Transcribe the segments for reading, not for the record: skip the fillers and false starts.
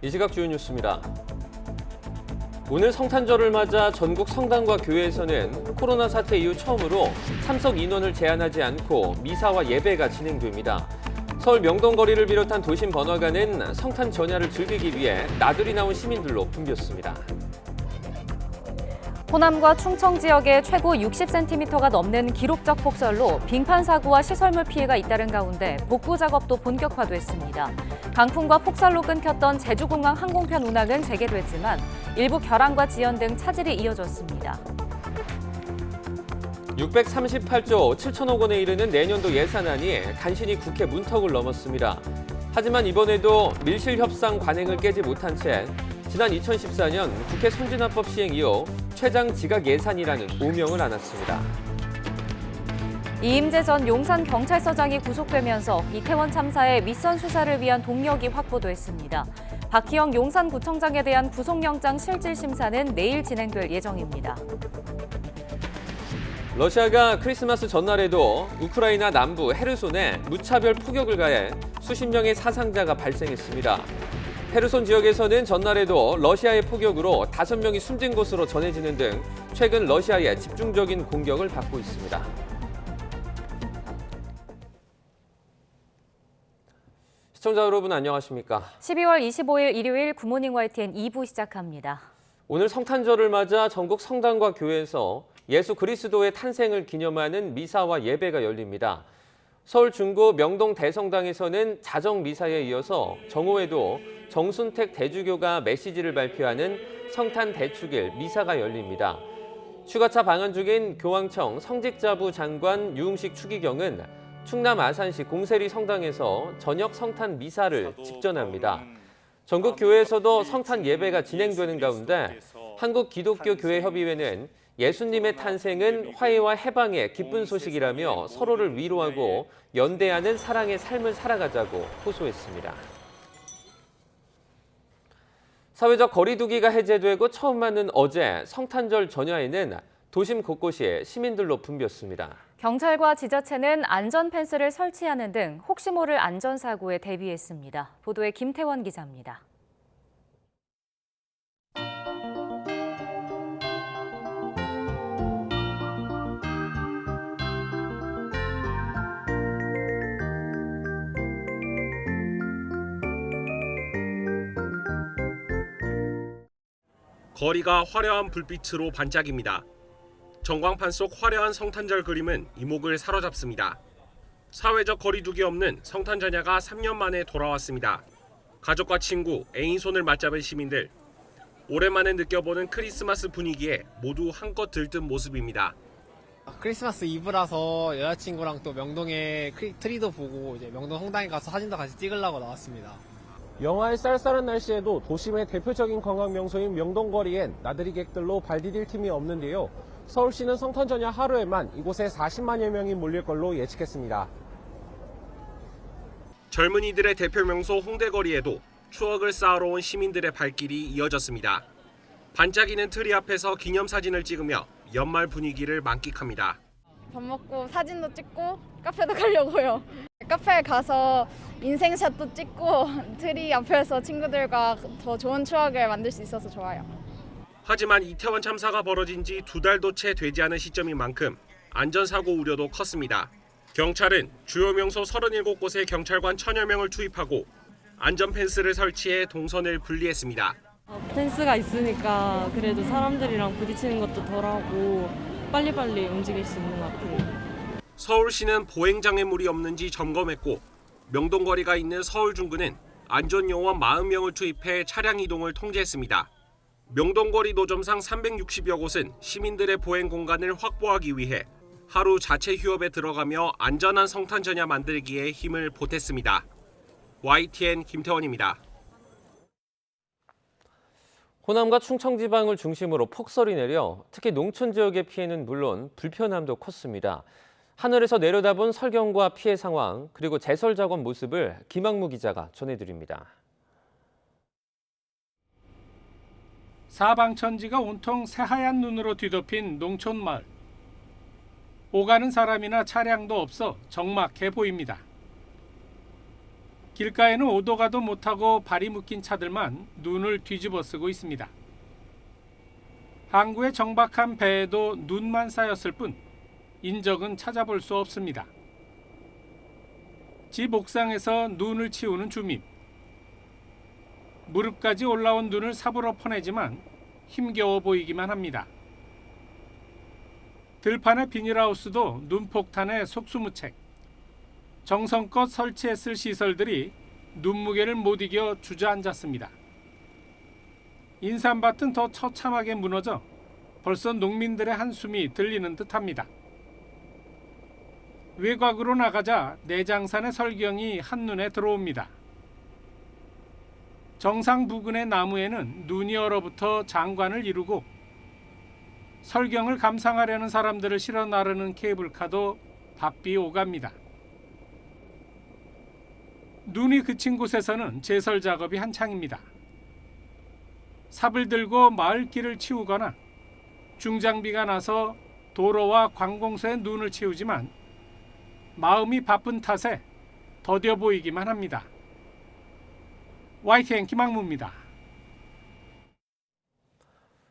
이 시각 주요 뉴스입니다. 오늘 성탄절을 맞아 전국 성당과 교회에서는 코로나 사태 이후 처음으로 참석 인원을 제한하지 않고 미사와 예배가 진행됩니다. 서울 명동거리를 비롯한 도심 번화가는 성탄 전야를 즐기기 위해 나들이 나온 시민들로 붐볐습니다. 호남과 충청 지역에 최고 60cm가 넘는 기록적 폭설로 빙판 사고와 시설물 피해가 잇따른 가운데 복구 작업도 본격화됐습니다. 강풍과 폭설로 끊겼던 제주공항 항공편 운항은 재개됐지만 일부 결항과 지연 등 차질이 이어졌습니다. 638조 7천억 원에 이르는 내년도 예산안이 간신히 국회 문턱을 넘었습니다. 하지만 이번에도 밀실협상 관행을 깨지 못한 채 지난 2014년 국회 선진화법 시행 이후 최장 지각 예산이라는 오명을 안았습니다. 이임재 전 용산경찰서장이 구속되면서 이태원 참사의 윗선 수사를 위한 동력이 확보됐습니다. 박희영 용산구청장에 대한 구속영장 실질 심사는 내일 진행될 예정입니다. 러시아가 크리스마스 전날에도 우크라이나 남부 헤르손에 무차별 포격을 가해 수십 명의 사상자가 발생했습니다. 헤르손 지역에서는 전날에도 러시아의 포격으로 5명이 숨진 것으로 전해지는 등 최근 러시아의 집중적인 공격을 받고 있습니다. 시청자 여러분 안녕하십니까? 12월 25일 일요일 굿모닝 YTN 2부 시작합니다. 오늘 성탄절을 맞아 전국 성당과 교회에서 예수 그리스도의 탄생을 기념하는 미사와 예배가 열립니다. 서울 중구 명동 대성당에서는 자정 미사에 이어서 정오에도 정순택 대주교가 메시지를 발표하는 성탄 대축일 미사가 열립니다. 휴가차 방한 중인 교황청 성직자부 장관 유흥식 추기경은 충남 아산시 공세리 성당에서 저녁 성탄 미사를 집전합니다. 전국 교회에서도 성탄 예배가 진행되는 가운데 한국기독교교회협의회는 예수님의 탄생은 화해와 해방의 기쁜 소식이라며 서로를 위로하고 연대하는 사랑의 삶을 살아가자고 호소했습니다. 사회적 거리 두기가 해제되고 처음 맞는 어제 성탄절 전야에는 도심 곳곳이 시민들로 붐볐습니다. 경찰과 지자체는 안전 펜스를 설치하는 등 혹시 모를 안전사고에 대비했습니다. 보도에 김태원 기자입니다. 거리가 화려한 불빛으로 반짝입니다. 전광판 속 화려한 성탄절 그림은 이목을 사로잡습니다. 사회적 거리두기 없는 성탄 전야가 3년 만에 돌아왔습니다. 가족과 친구, 애인 손을 맞잡은 시민들. 오랜만에 느껴보는 크리스마스 분위기에 모두 한껏 들뜬 모습입니다. 크리스마스 이브라서 여자친구랑 또 명동에 트리도 보고 이제 명동 성당에 가서 사진도 같이 찍으려고 나왔습니다. 영하의 쌀쌀한 날씨에도 도심의 대표적인 관광 명소인 명동거리엔 나들이객들로 발 디딜 틈이 없는데요. 서울시는 성탄 전야 하루에만 이곳에 40만여 명이 몰릴 걸로 예측했습니다. 젊은이들의 대표 명소 홍대거리에도 추억을 쌓아러 온 시민들의 발길이 이어졌습니다. 반짝이는 트리 앞에서 기념사진을 찍으며 연말 분위기를 만끽합니다. 밥 먹고 사진도 찍고 카페도 가려고요. 카페에 가서 인생샷도 찍고 트리 앞에서 친구들과 더 좋은 추억을 만들 수 있어서 좋아요. 하지만 이태원 참사가 벌어진 지 2달도 채 되지 않은 시점인 만큼 안전사고 우려도 컸습니다. 경찰은 주요 명소 37곳에 경찰관 1000여 명을 투입하고 안전 펜스를 설치해 동선을 분리했습니다. 펜스가 있으니까 그래도 사람들이랑 부딪히는 것도 덜하고 빨리빨리 움직일 수 있는 것 같아요. 서울시는 보행장애물이 없는지 점검했고 명동거리가 있는 서울 중구는 안전요원 40명을 투입해 차량 이동을 통제했습니다. 명동거리 노점상 360여 곳은 시민들의 보행 공간을 확보하기 위해 하루 자체 휴업에 들어가며 안전한 성탄 전야 만들기에 힘을 보탰습니다. YTN 김태원입니다. 호남과 충청 지방을 중심으로 폭설이 내려 특히 농촌 지역의 피해는 물론 불편함도 컸습니다. 하늘에서 내려다본 설경과 피해 상황 그리고 제설 작업 모습을 김학무 기자가 전해드립니다. 사방천지가 온통 새하얀 눈으로 뒤덮인 농촌 마을. 오가는 사람이나 차량도 없어 적막해 보입니다. 길가에는 오도 가도 못하고 발이 묶인 차들만 눈을 뒤집어 쓰고 있습니다. 항구의 정박한 배에도 눈만 쌓였을 뿐 인적은 찾아볼 수 없습니다. 집 옥상에서 눈을 치우는 주민. 무릎까지 올라온 눈을 삽으로 퍼내지만 힘겨워 보이기만 합니다. 들판의 비닐하우스도 눈폭탄에 속수무책. 정성껏 설치했을 시설들이 눈무게를 못 이겨 주저앉았습니다. 인삼밭은 더 처참하게 무너져 벌써 농민들의 한숨이 들리는 듯합니다. 외곽으로 나가자 내장산의 설경이 한눈에 들어옵니다. 정상 부근의 나무에는 눈이 얼어붙어 장관을 이루고 설경을 감상하려는 사람들을 실어 나르는 케이블카도 바삐 오갑니다. 눈이 그친 곳에서는 제설 작업이 한창입니다. 삽을 들고 마을길을 치우거나 중장비가 나서 도로와 관공서에 눈을 치우지만 마음이 바쁜 탓에 더뎌 보이기만 합니다. YTN 김학무입니다.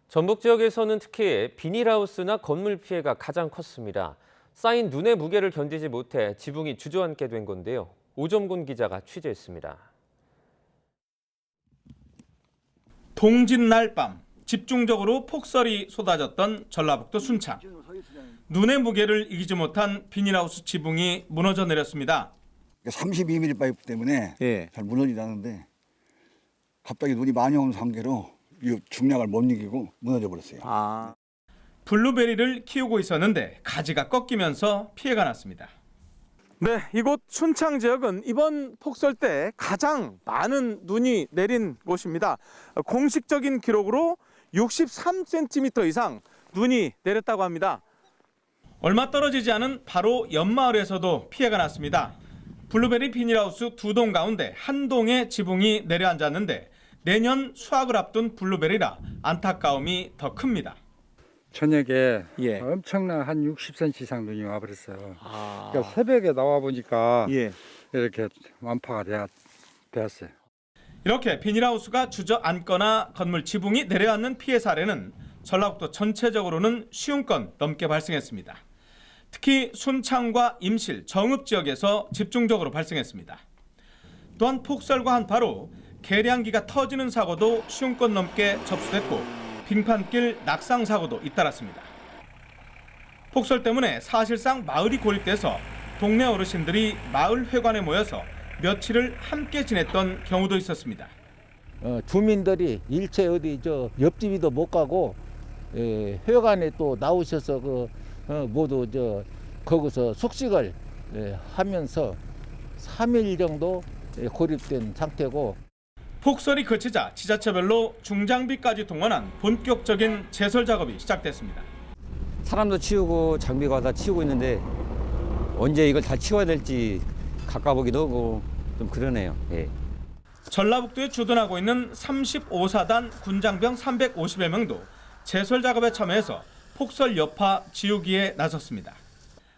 전북 지역에서는 특히 비닐하우스나 건물 피해가 가장 컸습니다. 쌓인 눈의 무게를 견디지 못해 지붕이 주저앉게 된 건데요. 오점곤 기자가 취재했습니다. 동짓날 밤 집중적으로 폭설이 쏟아졌던 전라북도 순창. 눈의 무게를 이기지 못한 비닐하우스 지붕이 무너져 내렸습니다. 32mm 파이프 때문에 잘 무너지다는데 갑자기 눈이 많이 오는 관계로 이 중량을 못 이기고 무너져 버렸어요. 블루베리를 키우고 있었는데 가지가 꺾이면서 피해가 났습니다. 네, 이곳 순창 지역은 이번 폭설 때 가장 많은 눈이 내린 곳입니다. 공식적인 기록으로 63cm 이상 눈이 내렸다고 합니다. 얼마 떨어지지 않은 바로 옆마을에서도 피해가 났습니다. 블루베리 비닐하우스 2동 가운데 한 동의 지붕이 내려앉았는데 내년 수확을 앞둔 블루베리라 안타까움이 더 큽니다. 저녁에 엄청난 한 60cm 이상 눈이 와버렸어요. 그러니까 새벽에 나와 보니까 이렇게 완파가 되었어요. 이렇게 비닐하우스가 주저앉거나 건물 지붕이 내려앉는 피해 사례는 전라북도 전체적으로는 50건 넘게 발생했습니다. 특히 순창과 임실, 정읍 지역에서 집중적으로 발생했습니다. 또한 폭설과 한파로 계량기가 터지는 사고도 50건 넘게 접수됐고 빙판길 낙상 사고도 잇따랐습니다. 폭설 때문에 사실상 마을이 고립돼서 동네 어르신들이 마을 회관에 모여서 며칠을 함께 지냈던 경우도 있었습니다. 주민들이 일체 어디 옆집이도 못 가고 회관에 또 나오셔서 모두 거기서 숙식을 하면서 3일 정도 고립된 상태고. 폭설이 그치자 지자체별로 중장비까지 동원한 본격적인 제설 작업이 시작됐습니다. 사람도 치우고 장비가 다 치우고 있는데 언제 이걸 다 치워야 될지 가까보기도 하고 좀 그러네요. 전라북도에 주둔하고 있는 35사단 군장병 350여 명도 제설 작업에 참여해서 폭설 여파 지우기에 나섰습니다.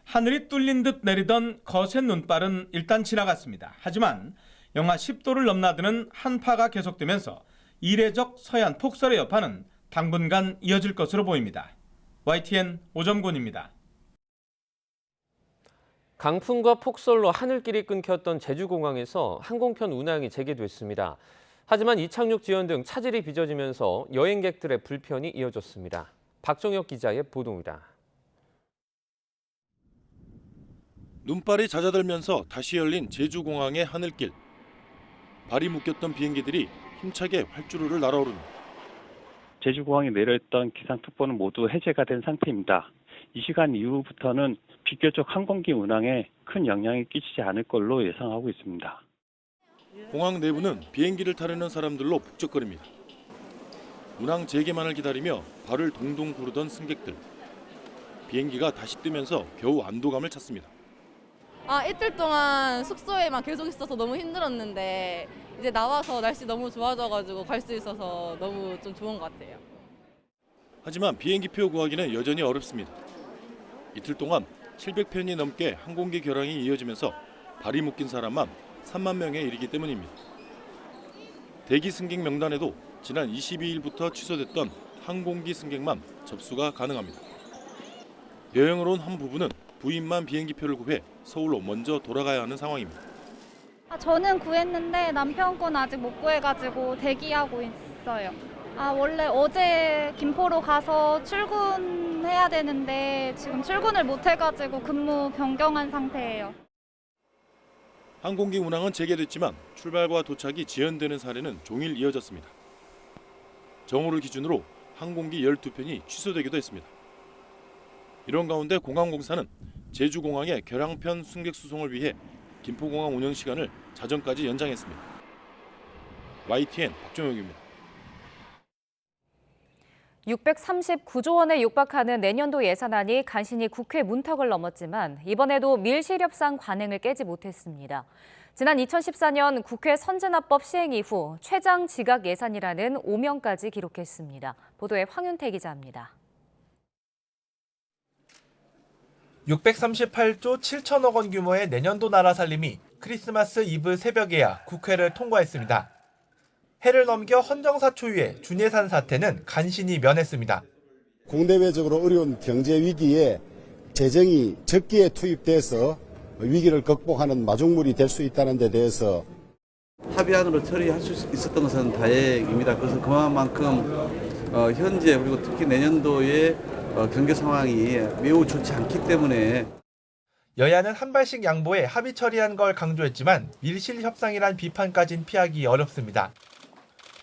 하늘이 뚫린 듯 내리던 거센 눈발은 일단 지나갔습니다. 하지만 영하 10도를 넘나드는 한파가 계속되면서 이례적 서해안 폭설의 여파는 당분간 이어질 것으로 보입니다. YTN 오점곤입니다. 강풍과 폭설로 하늘길이 끊겼던 제주공항에서 항공편 운항이 재개됐습니다. 하지만 이착륙 지연 등 차질이 빚어지면서 여행객들의 불편이 이어졌습니다. 박정혁 기자의 보도입니다. 눈발이 잦아들면서 다시 열린 제주공항의 하늘길. 발이 묶였던 비행기들이 힘차게 활주로를 날아오릅니다. 제주공항에 내려있던 기상특보는 모두 해제가 된 상태입니다. 이 시간 이후부터는 비교적 항공기 운항에 큰 영향이 끼치지 않을 걸로 예상하고 있습니다. 공항 내부는 비행기를 타려는 사람들로 북적거립니다. 운항 재개만을 기다리며 발을 동동 구르던 승객들. 비행기가 다시 뜨면서 겨우 안도감을 찾습니다. 이틀 동안 숙소에만 계속 있어서 너무 힘들었는데 이제 나와서 날씨 너무 좋아져가지고 갈 수 있어서 너무 좀 좋은 것 같아요. 하지만 비행기표 구하기는 여전히 어렵습니다. 이틀 동안 700편이 넘게 항공기 결항이 이어지면서 발이 묶인 사람만 3만 명에 이르기 때문입니다. 대기 승객 명단에도 지난 22일부터 취소됐던 항공기 승객만 접수가 가능합니다. 여행을 온 한 부부는 부인만 비행기표를 구해 서울로 먼저 돌아가야 하는 상황입니다. 저는 구했는데 남편 건 아직 못 구해가지고 대기하고 있어요. 원래 어제 김포로 가서 출근해야 되는데 지금 출근을 못 해가지고 근무 변경한 상태예요. 항공기 운항은 재개됐지만 출발과 도착이 지연되는 사례는 종일 이어졌습니다. 정오를 기준으로 항공기 12편이 취소되기도 했습니다. 이런 가운데 공항공사는 제주공항의 결항편 승객 수송을 위해 김포공항 운영 시간을 자정까지 연장했습니다. YTN 박종혁입니다. 639조 원에 육박하는 내년도 예산안이 간신히 국회 문턱을 넘었지만 이번에도 밀실협상 관행을 깨지 못했습니다. 지난 2014년 국회 선진화법 시행 이후 최장 지각 예산이라는 오명까지 기록했습니다. 보도에 황윤태 기자입니다. 638조 7천억 원 규모의 내년도 나라 살림이 크리스마스 이브 새벽에야 국회를 통과했습니다. 해를 넘겨 헌정사 초유의 준예산 사태는 간신히 면했습니다. 국내외적으로 어려운 경제 위기에 재정이 적기에 투입돼서 위기를 극복하는 마중물이 될 수 있다는 데 대해서 합의안으로 처리할 수 있었던 것은 다행입니다. 그래서 그만큼 현재 그리고 특히 내년도의 경제 상황이 매우 좋지 않기 때문에 여야는 한 발씩 양보해 합의 처리한 걸 강조했지만 밀실 협상이란 비판까진 피하기 어렵습니다.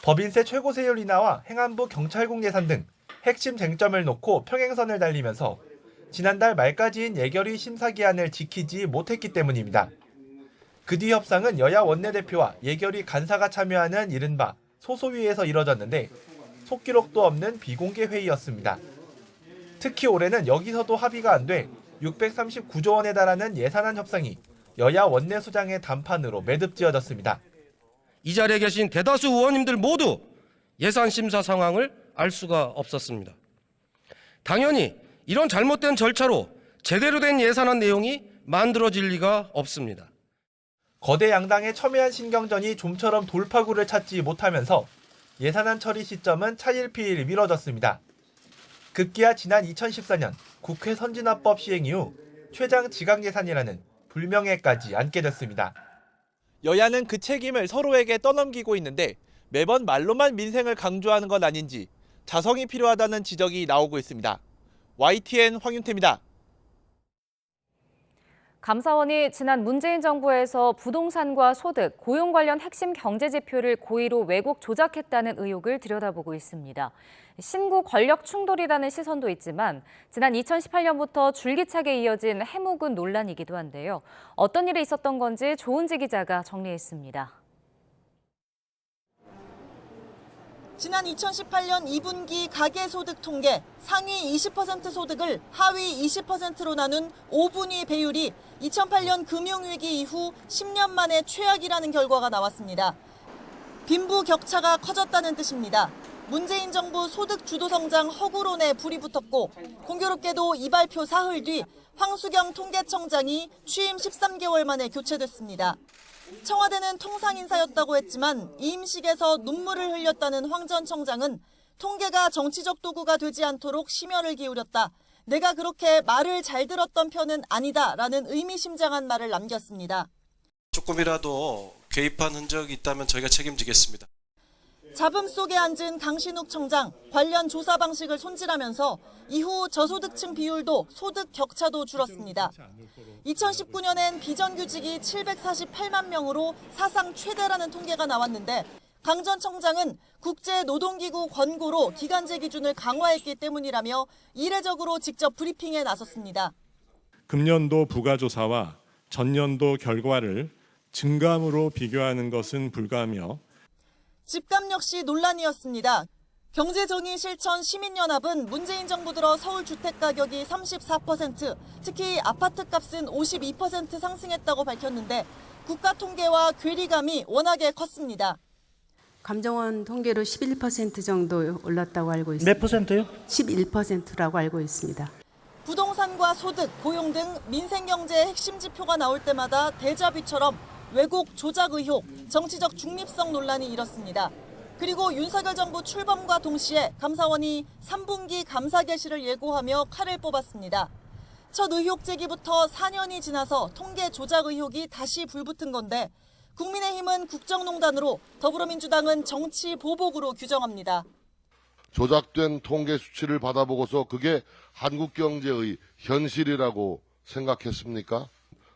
법인세 최고세율 인하와 행안부 경찰국 예산 등 핵심 쟁점을 놓고 평행선을 달리면서 지난달 말까지인 예결위 심사기한을 지키지 못했기 때문입니다. 그 뒤 협상은 여야 원내대표와 예결위 간사가 참여하는 이른바 소소위에서 이뤄졌는데 속기록도 없는 비공개 회의였습니다. 특히 올해는 여기서도 합의가 안 돼 639조 원에 달하는 예산안 협상이 여야 원내수장의 단판으로 매듭지어졌습니다. 이 자리에 계신 대다수 의원님들 모두 예산 심사 상황을 알 수가 없었습니다. 당연히 이런 잘못된 절차로 제대로 된 예산안 내용이 만들어질 리가 없습니다. 거대 양당의 첨예한 신경전이 좀처럼 돌파구를 찾지 못하면서 예산안 처리 시점은 차일피일 미뤄졌습니다. 급기야 지난 2014년 국회 선진화법 시행 이후 최장 지각 예산이라는 불명예까지 안게 됐습니다. 여야는 그 책임을 서로에게 떠넘기고 있는데 매번 말로만 민생을 강조하는 건 아닌지 자성이 필요하다는 지적이 나오고 있습니다. YTN 황윤태입니다. 감사원이 지난 문재인 정부에서 부동산과 소득, 고용 관련 핵심 경제 지표를 고의로 왜곡 조작했다는 의혹을 들여다보고 있습니다. 신구 권력 충돌이라는 시선도 있지만 지난 2018년부터 줄기차게 이어진 해묵은 논란이기도 한데요. 어떤 일이 있었던 건지 조은지 기자가 정리했습니다. 지난 2018년 2분기 가계소득 통계 상위 20% 소득을 하위 20%로 나눈 5분위 배율이 2008년 금융위기 이후 10년 만에 최악이라는 결과가 나왔습니다. 빈부 격차가 커졌다는 뜻입니다. 문재인 정부 소득 주도 성장 허구론에 불이 붙었고 공교롭게도 이 발표 사흘 뒤 황수경 통계청장이 취임 13개월 만에 교체됐습니다. 청와대는 통상인사였다고 했지만 이임식에서 눈물을 흘렸다는 황 전 청장은 통계가 정치적 도구가 되지 않도록 심혈을 기울였다. 내가 그렇게 말을 잘 들었던 편은 아니다라는 의미심장한 말을 남겼습니다. 조금이라도 개입한 흔적이 있다면 저희가 책임지겠습니다. 잡음 속에 앉은 강신욱 청장, 관련 조사 방식을 손질하면서 이후 저소득층 비율도 소득 격차도 줄었습니다. 2019년엔 비정규직이 748만 명으로 사상 최대라는 통계가 나왔는데 강 전 청장은 국제노동기구 권고로 기간제 기준을 강화했기 때문이라며 이례적으로 직접 브리핑에 나섰습니다. 금년도 부가조사와 전년도 결과를 증감으로 비교하는 것은 불가하며 집값 역시 논란이었습니다. 경제정의실천 시민연합은 문재인 정부 들어 서울 주택가격이 34%, 특히 아파트값은 52% 상승했다고 밝혔는데 국가통계와 괴리감이 워낙에 컸습니다. 감정원 통계로 11% 정도 올랐다고 알고 있습니다. 몇 퍼센트요? 11%라고 알고 있습니다. 부동산과 소득, 고용 등 민생경제의 핵심 지표가 나올 때마다 데자뷰처럼 왜곡 조작 의혹, 정치적 중립성 논란이 일었습니다. 그리고 윤석열 정부 출범과 동시에 감사원이 3분기 감사 개시를 예고하며 칼을 뽑았습니다. 첫 의혹 제기부터 4년이 지나서 통계 조작 의혹이 다시 불붙은 건데 국민의힘은 국정농단으로, 더불어민주당은 정치 보복으로 규정합니다. 조작된 통계 수치를 받아보고서 그게 한국 경제의 현실이라고 생각했습니까?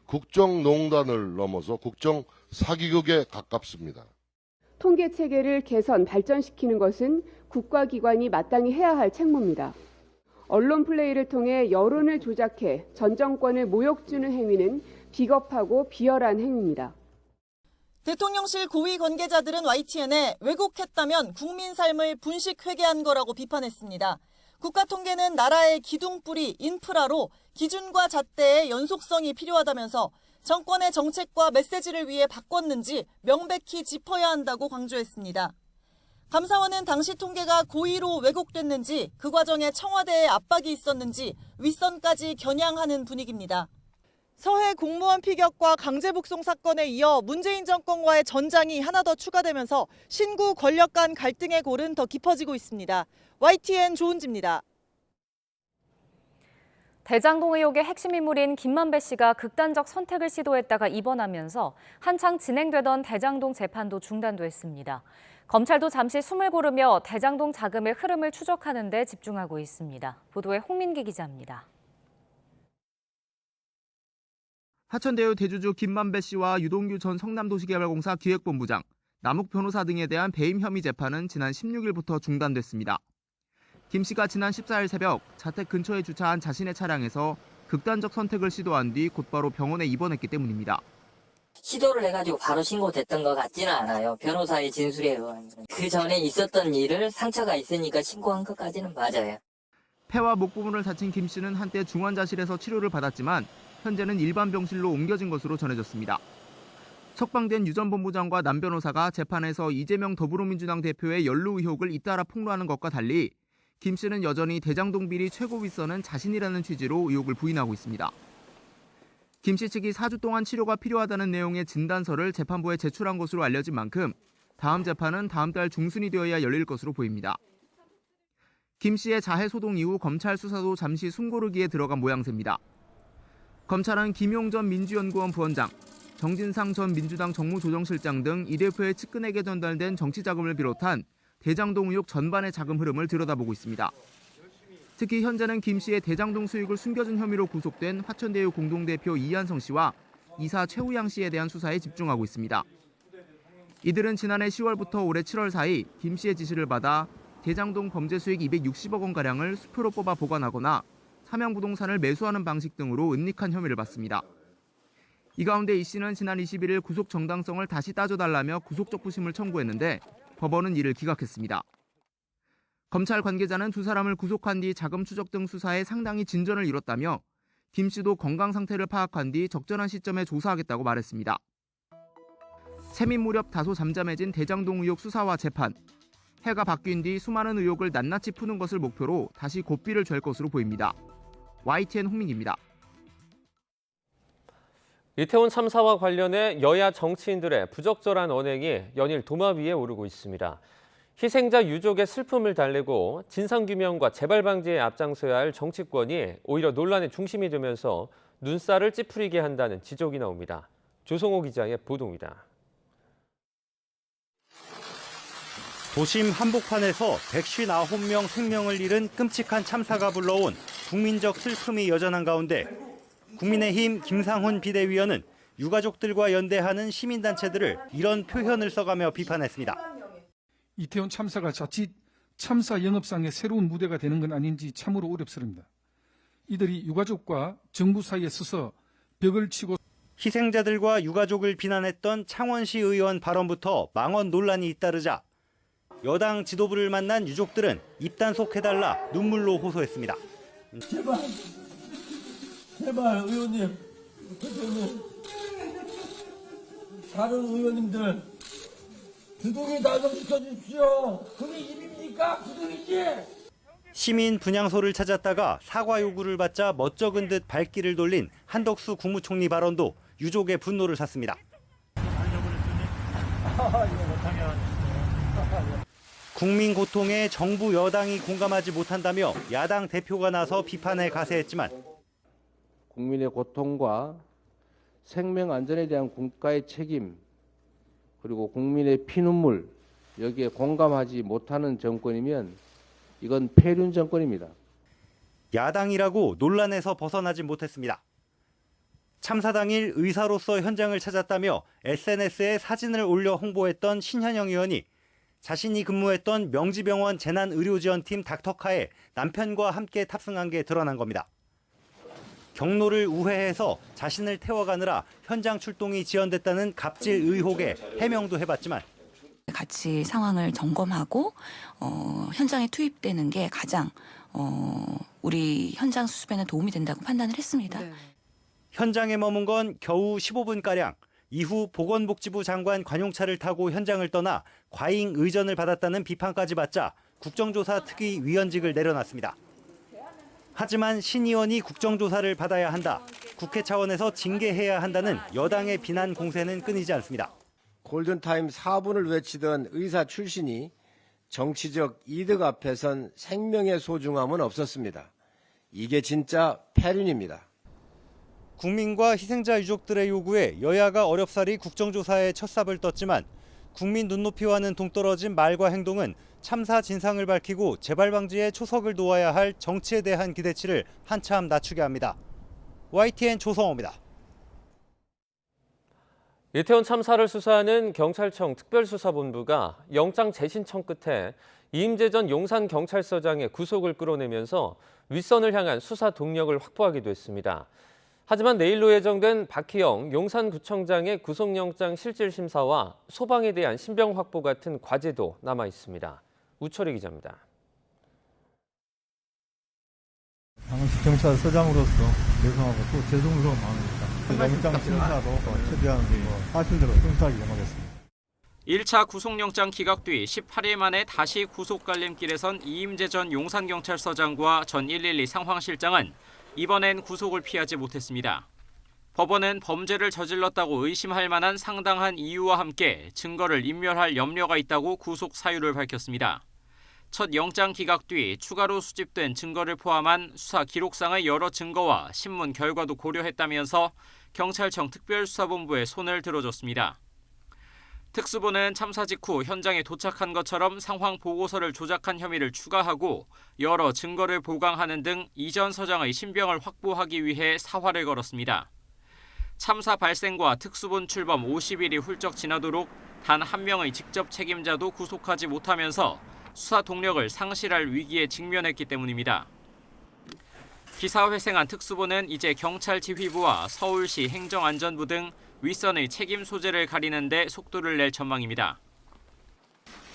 국정농단을 넘어서 국정 사기극에 가깝습니다. 통계 체계를 개선, 발전시키는 것은 국가기관이 마땅히 해야 할 책무입니다. 언론 플레이를 통해 여론을 조작해 전 정권을 모욕 주는 행위는 비겁하고 비열한 행위입니다. 대통령실 고위 관계자들은 YTN에 왜곡했다면 국민 삶을 분식회계한 거라고 비판했습니다. 국가통계는 나라의 기둥뿌리, 인프라로 기준과 잣대의 연속성이 필요하다면서 정권의 정책과 메시지를 위해 바꿨는지 명백히 짚어야 한다고 강조했습니다. 감사원은 당시 통계가 고의로 왜곡됐는지, 그 과정에 청와대에 압박이 있었는지 윗선까지 겨냥하는 분위기입니다. 서해 공무원 피격과 강제북송 사건에 이어 문재인 정권과의 전장이 하나 더 추가되면서 신구 권력 간 갈등의 골은 더 깊어지고 있습니다. YTN 조은지입니다. 대장동 의혹의 핵심 인물인 김만배 씨가 극단적 선택을 시도했다가 입원하면서 한창 진행되던 대장동 재판도 중단됐습니다. 검찰도 잠시 숨을 고르며 대장동 자금의 흐름을 추적하는 데 집중하고 있습니다. 보도에 홍민기 기자입니다. 화천대유 대주주 김만배 씨와 유동규 전 성남도시개발공사 기획본부장, 남욱 변호사 등에 대한 배임 혐의 재판은 지난 16일부터 중단됐습니다. 김 씨가 지난 14일 새벽 자택 근처에 주차한 자신의 차량에서 극단적 선택을 시도한 뒤 곧바로 병원에 입원했기 때문입니다. 시도를 해가지고 바로 신고됐던 것 같지는 않아요. 변호사의 진술에 의하면. 그 전에 있었던 일을 상처가 있으니까 신고한 것까지는 맞아요. 폐와 목 부분을 다친 김 씨는 한때 중환자실에서 치료를 받았지만 현재는 일반 병실로 옮겨진 것으로 전해졌습니다. 석방된 유 전 본부장과 남 변호사가 재판에서 이재명 더불어민주당 대표의 연루 의혹을 잇따라 폭로하는 것과 달리 김 씨는 여전히 대장동 비리 최고 윗선은 자신이라는 취지로 의혹을 부인하고 있습니다. 김 씨 측이 4주 동안 치료가 필요하다는 내용의 진단서를 재판부에 제출한 것으로 알려진 만큼 다음 재판은 다음 달 중순이 되어야 열릴 것으로 보입니다. 김 씨의 자해 소동 이후 검찰 수사도 잠시 숨고르기에 들어간 모양새입니다. 검찰은 김용 전 민주연구원 부원장, 정진상 전 민주당 정무조정실장 등 이 대표의 측근에게 전달된 정치자금을 비롯한 대장동 의혹 전반의 자금 흐름을 들여다보고 있습니다. 특히 현재는 김 씨의 대장동 수익을 숨겨준 혐의로 구속된 화천대유 공동대표 이한성 씨와 이사 최우양 씨에 대한 수사에 집중하고 있습니다. 이들은 지난해 10월부터 올해 7월 사이 김 씨의 지시를 받아 대장동 범죄 수익 260억 원가량을 수표로 뽑아 보관하거나 삼양부동산을 매수하는 방식 등으로 은닉한 혐의를 받습니다. 이 가운데 이 씨는 지난 21일 구속 정당성을 다시 따져달라며 구속적부심을 청구했는데 법원은 이를 기각했습니다. 검찰 관계자는 두 사람을 구속한 뒤 자금 추적 등 수사에 상당히 진전을 이뤘다며 김 씨도 건강 상태를 파악한 뒤 적절한 시점에 조사하겠다고 말했습니다. 세민 무렵 다소 잠잠해진 대장동 의혹 수사와 재판. 해가 바뀐 뒤 수많은 의혹을 낱낱이 푸는 것을 목표로 다시 고삐를 잴 것으로 보입니다. YTN 홍민기입니다. 이태원 참사와 관련해 여야 정치인들의 부적절한 언행이 연일 도마 위에 오르고 있습니다. 희생자 유족의 슬픔을 달래고 진상규명과 재발 방지에 앞장서야 할 정치권이 오히려 논란의 중심이 되면서 눈살을 찌푸리게 한다는 지적이 나옵니다. 조성호 기자의 보도입니다. 도심 한복판에서 159명 생명을 잃은 끔찍한 참사가 불러온 국민적 슬픔이 여전한 가운데 국민의힘 김상훈 비대위원은 유가족들과 연대하는 시민단체들을 이런 표현을 써가며 비판했습니다. 이태원 참사가 자칫 참사 영업상의 새로운 무대가 되는 건 아닌지 참으로 어렵습니다. 이들이 유가족과 정부 사이에 서서 벽을 치고 희생자들과 유가족을 비난했던 창원시 의원 발언부터 망언 논란이 잇따르자 여당 지도부를 만난 유족들은 입단속해달라 눈물로 호소했습니다. 제발 의원님, 대표님, 다른 의원님들 주둥이 다 좀 지켜주십시오. 그게 입입니까? 주둥이지? 시민 분향소를 찾았다가 사과 요구를 받자 멋쩍은 듯 발길을 돌린 한덕수 국무총리 발언도 유족의 분노를 샀습니다. 국민 고통에 정부 여당이 공감하지 못한다며 야당 대표가 나서 비판에 가세했지만 국민의 고통과 생명 안전에 대한 국가의 책임 그리고 국민의 피눈물 여기에 공감하지 못하는 정권이면 이건 폐륜 정권입니다. 야당이라고 논란에서 벗어나지 못했습니다. 참사 당일 의사로서 현장을 찾았다며 SNS에 사진을 올려 홍보했던 신현영 의원이 자신이 근무했던 명지병원 재난의료지원팀 닥터카에 남편과 함께 탑승한 게 드러난 겁니다. 경로를 우회해서 자신을 태워가느라 현장 출동이 지연됐다는 갑질 의혹에 해명도 해봤지만 같이 상황을 점검하고 현장에 투입되는 게 가장 우리 현장 수습에는 도움이 된다고 판단을 했습니다. 현장에 머문 건 겨우 15분가량. 이후 보건복지부 장관 관용차를 타고 현장을 떠나 과잉 의전을 받았다는 비판까지 받자 국정조사 특위 위원직을 내려놨습니다. 하지만 신 의원이 국정조사를 받아야 한다. 국회 차원에서 징계해야 한다는 여당의 비난 공세는 끊이지 않습니다. 골든타임 4분을 외치던 의사 출신이 정치적 이득 앞에선 생명의 소중함은 없었습니다. 이게 진짜 폐륜입니다. 국민과 희생자 유족들의 요구에 여야가 어렵사리 국정조사에 첫삽을 떴지만 국민 눈높이와는 동떨어진 말과 행동은 참사 진상을 밝히고 재발 방지에 초석을 놓아야 할 정치에 대한 기대치를 한참 낮추게 합니다. YTN 조성호입니다. 이태원 참사를 수사하는 경찰청 특별수사본부가 영장 재신청 끝에 이임재 전 용산경찰서장의 구속을 끌어내면서 윗선을 향한 수사 동력을 확보하기도 했습니다. 하지만 내일로 예정된 박희영 용산구청장의 구속영장 실질심사와 소방에 대한 신병 확보 같은 과제도 남아 있습니다. 우철희 기자입니다. 경찰서장으로서 죄송하고 또 죄송스러운 마음입니다. 영장 심사도 최대한 사실대로 순수하게 임하겠습니다. 1차 구속영장 기각 뒤 18일 만에 다시 구속갈림길에 선 이임재 전 용산경찰서장과 전 112 상황실장은 이번엔 구속을 피하지 못했습니다. 법원은 범죄를 저질렀다고 의심할 만한 상당한 이유와 함께 증거를 인멸할 염려가 있다고 구속 사유를 밝혔습니다. 첫 영장 기각 뒤 추가로 수집된 증거를 포함한 수사 기록상의 여러 증거와 신문 결과도 고려했다면서 경찰청 특별수사본부에 손을 들어줬습니다. 특수부는 참사 직후 현장에 도착한 것처럼 상황 보고서를 조작한 혐의를 추가하고 여러 증거를 보강하는 등 이전 서장의 신병을 확보하기 위해 사활을 걸었습니다. 참사 발생과 특수본 출범 50일이 훌쩍 지나도록 단 한 명의 직접 책임자도 구속하지 못하면서 수사 동력을 상실할 위기에 직면했기 때문입니다. 기사회생한 특수부는 이제 경찰 지휘부와 서울시 행정안전부 등 윗선의 책임 소재를 가리는 데 속도를 낼 전망입니다.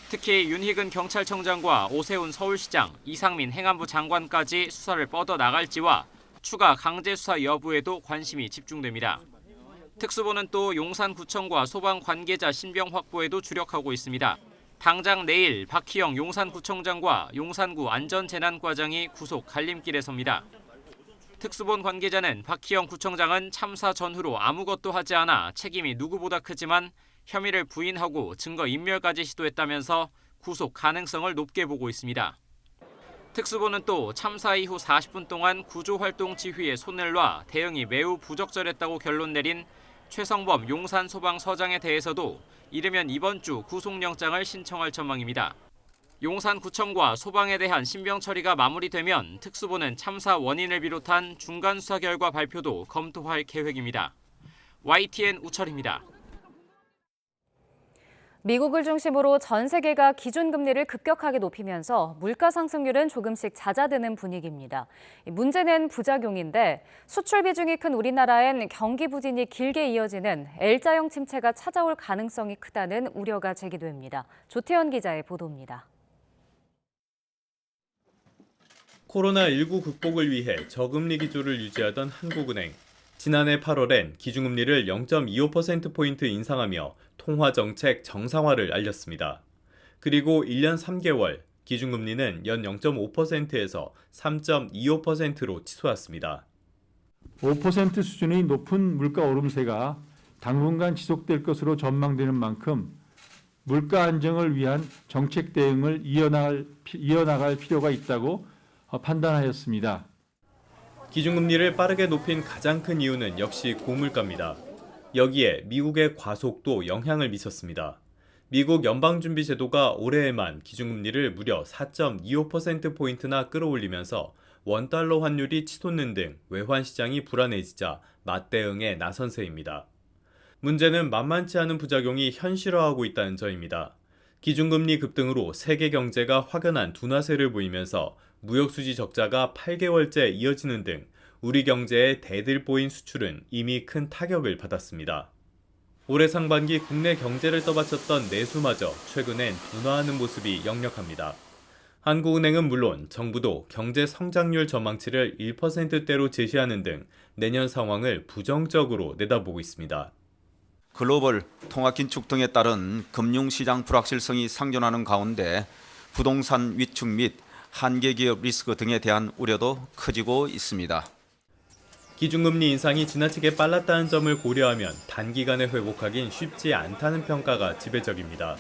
특히 윤희근 경찰청장과 오세훈 서울시장, 이상민 행안부 장관까지 수사를 뻗어나갈지와 추가 강제 수사 여부에도 관심이 집중됩니다. 특수부는 또 용산구청과 소방 관계자 신병 확보에도 주력하고 있습니다. 당장 내일 박희영 용산구청장과 용산구 안전재난과장이 구속 갈림길에 섭니다. 특수본 관계자는 박희영 구청장은 참사 전후로 아무것도 하지 않아 책임이 누구보다 크지만 혐의를 부인하고 증거 인멸까지 시도했다면서 구속 가능성을 높게 보고 있습니다. 특수본은 또 참사 이후 40분 동안 구조활동 지휘에 손을 놔 대응이 매우 부적절했다고 결론 내린 최성범 용산소방서장에 대해서도 이르면 이번 주 구속영장을 신청할 전망입니다. 용산구청과 소방에 대한 신병 처리가 마무리되면 특수부는 참사 원인을 비롯한 중간 수사 결과 발표도 검토할 계획입니다. YTN 우철입니다. 미국을 중심으로 전 세계가 기준금리를 급격하게 높이면서 물가 상승률은 조금씩 잦아드는 분위기입니다. 문제는 부작용인데 수출 비중이 큰 우리나라엔 경기 부진이 길게 이어지는 L자형 침체가 찾아올 가능성이 크다는 우려가 제기됩니다. 조태현 기자의 보도입니다. 코로나19 극복을 위해 저금리 기조를 유지하던 한국은행. 지난해 8월엔 기준금리를 0.25%포인트 인상하며 통화정책 정상화를 알렸습니다. 그리고 1년 3개월 기준금리는 연 0.5%에서 3.25%로 치솟았습니다. 5% 수준의 높은 물가 오름세가 당분간 지속될 것으로 전망되는 만큼 물가 안정을 위한 정책 대응을 이어나갈 필요가 있다고 판단하였습니다. 기준금리를 빠르게 높인 가장 큰 이유는 역시 고물가입니다. 여기에 미국의 과속도 영향을 미쳤습니다. 미국 연방준비제도가 올해에만 기준금리를 무려 4.25%포인트나 끌어올리면서 원달러 환율이 치솟는 등 외환 시장이 불안해지자 맞대응에 나선 셈입니다. 문제는 만만치 않은 부작용이 현실화하고 있다는 점입니다. 기준금리 급등으로 세계 경제가 확연한 둔화세를 보이면서 무역수지 적자가 8개월째 이어지는 등 우리 경제의 대들보인 수출은 이미 큰 타격을 받았습니다. 올해 상반기 국내 경제를 떠받쳤던 내수마저 최근엔 둔화하는 모습이 역력합니다. 한국은행은 물론 정부도 경제 성장률 전망치를 1%대로 제시하는 등 내년 상황을 부정적으로 내다보고 있습니다. 글로벌 통화 긴축 등에 따른 금융시장 불확실성이 상존하는 가운데 부동산 위축 및 한계 기업 리스크 등에 대한 우려도 커지고 있습니다. 기준금리 인상이 지나치게 빨랐다는 점을 고려하면 단기간에 회복하긴 쉽지 않다는 평가가 지배적입니다.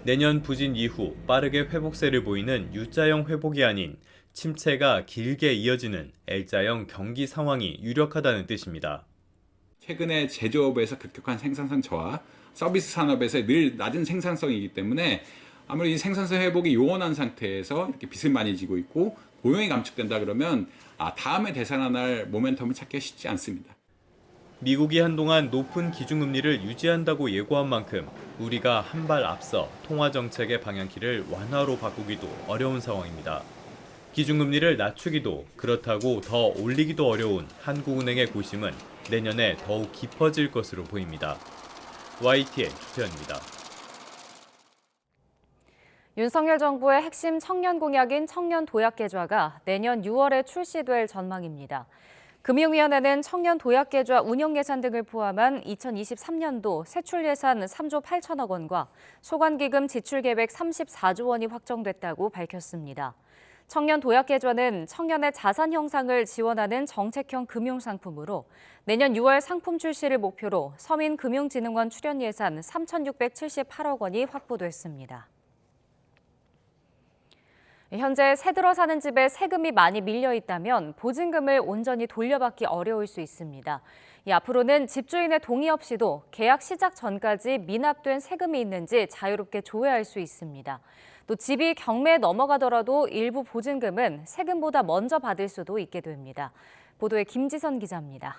내년 부진 이후 빠르게 회복세를 보이는 U자형 회복이 아닌 침체가 길게 이어지는 L자형 경기 상황이 유력하다는 뜻입니다. 최근에 제조업에서 급격한 생산성 저하, 서비스 산업에서 늘 낮은 생산성이기 때문에 아무리 이 생산성 회복이 요원한 상태에서 이렇게 빚을 많이 지고 있고 고용이 감축된다 그러면 다음에 되살아날 모멘텀을 찾기가 쉽지 않습니다. 미국이 한동안 높은 기준금리를 유지한다고 예고한 만큼 우리가 한 발 앞서 통화정책의 방향키를 완화로 바꾸기도 어려운 상황입니다. 기준금리를 낮추기도 그렇다고 더 올리기도 어려운 한국은행의 고심은 내년에 더욱 깊어질 것으로 보입니다. YTN 기태현입니다. 윤석열 정부의 핵심 청년 공약인 청년 도약 계좌가 내년 6월에 출시될 전망입니다. 금융위원회는 청년 도약 계좌 운영 예산 등을 포함한 2023년도 세출 예산 3조 8천억 원과 소관기금 지출 계획 34조 원이 확정됐다고 밝혔습니다. 청년 도약 계좌는 청년의 자산 형상을 지원하는 정책형 금융상품으로 내년 6월 상품 출시를 목표로 서민금융진흥원 출연 예산 3,678억 원이 확보됐습니다. 현재 새 들어 사는 집에 세금이 많이 밀려 있다면 보증금을 온전히 돌려받기 어려울 수 있습니다. 앞으로는 집주인의 동의 없이도 계약 시작 전까지 미납된 세금이 있는지 자유롭게 조회할 수 있습니다. 또 집이 경매에 넘어가더라도 일부 보증금은 세금보다 먼저 받을 수도 있게 됩니다. 보도에 김지선 기자입니다.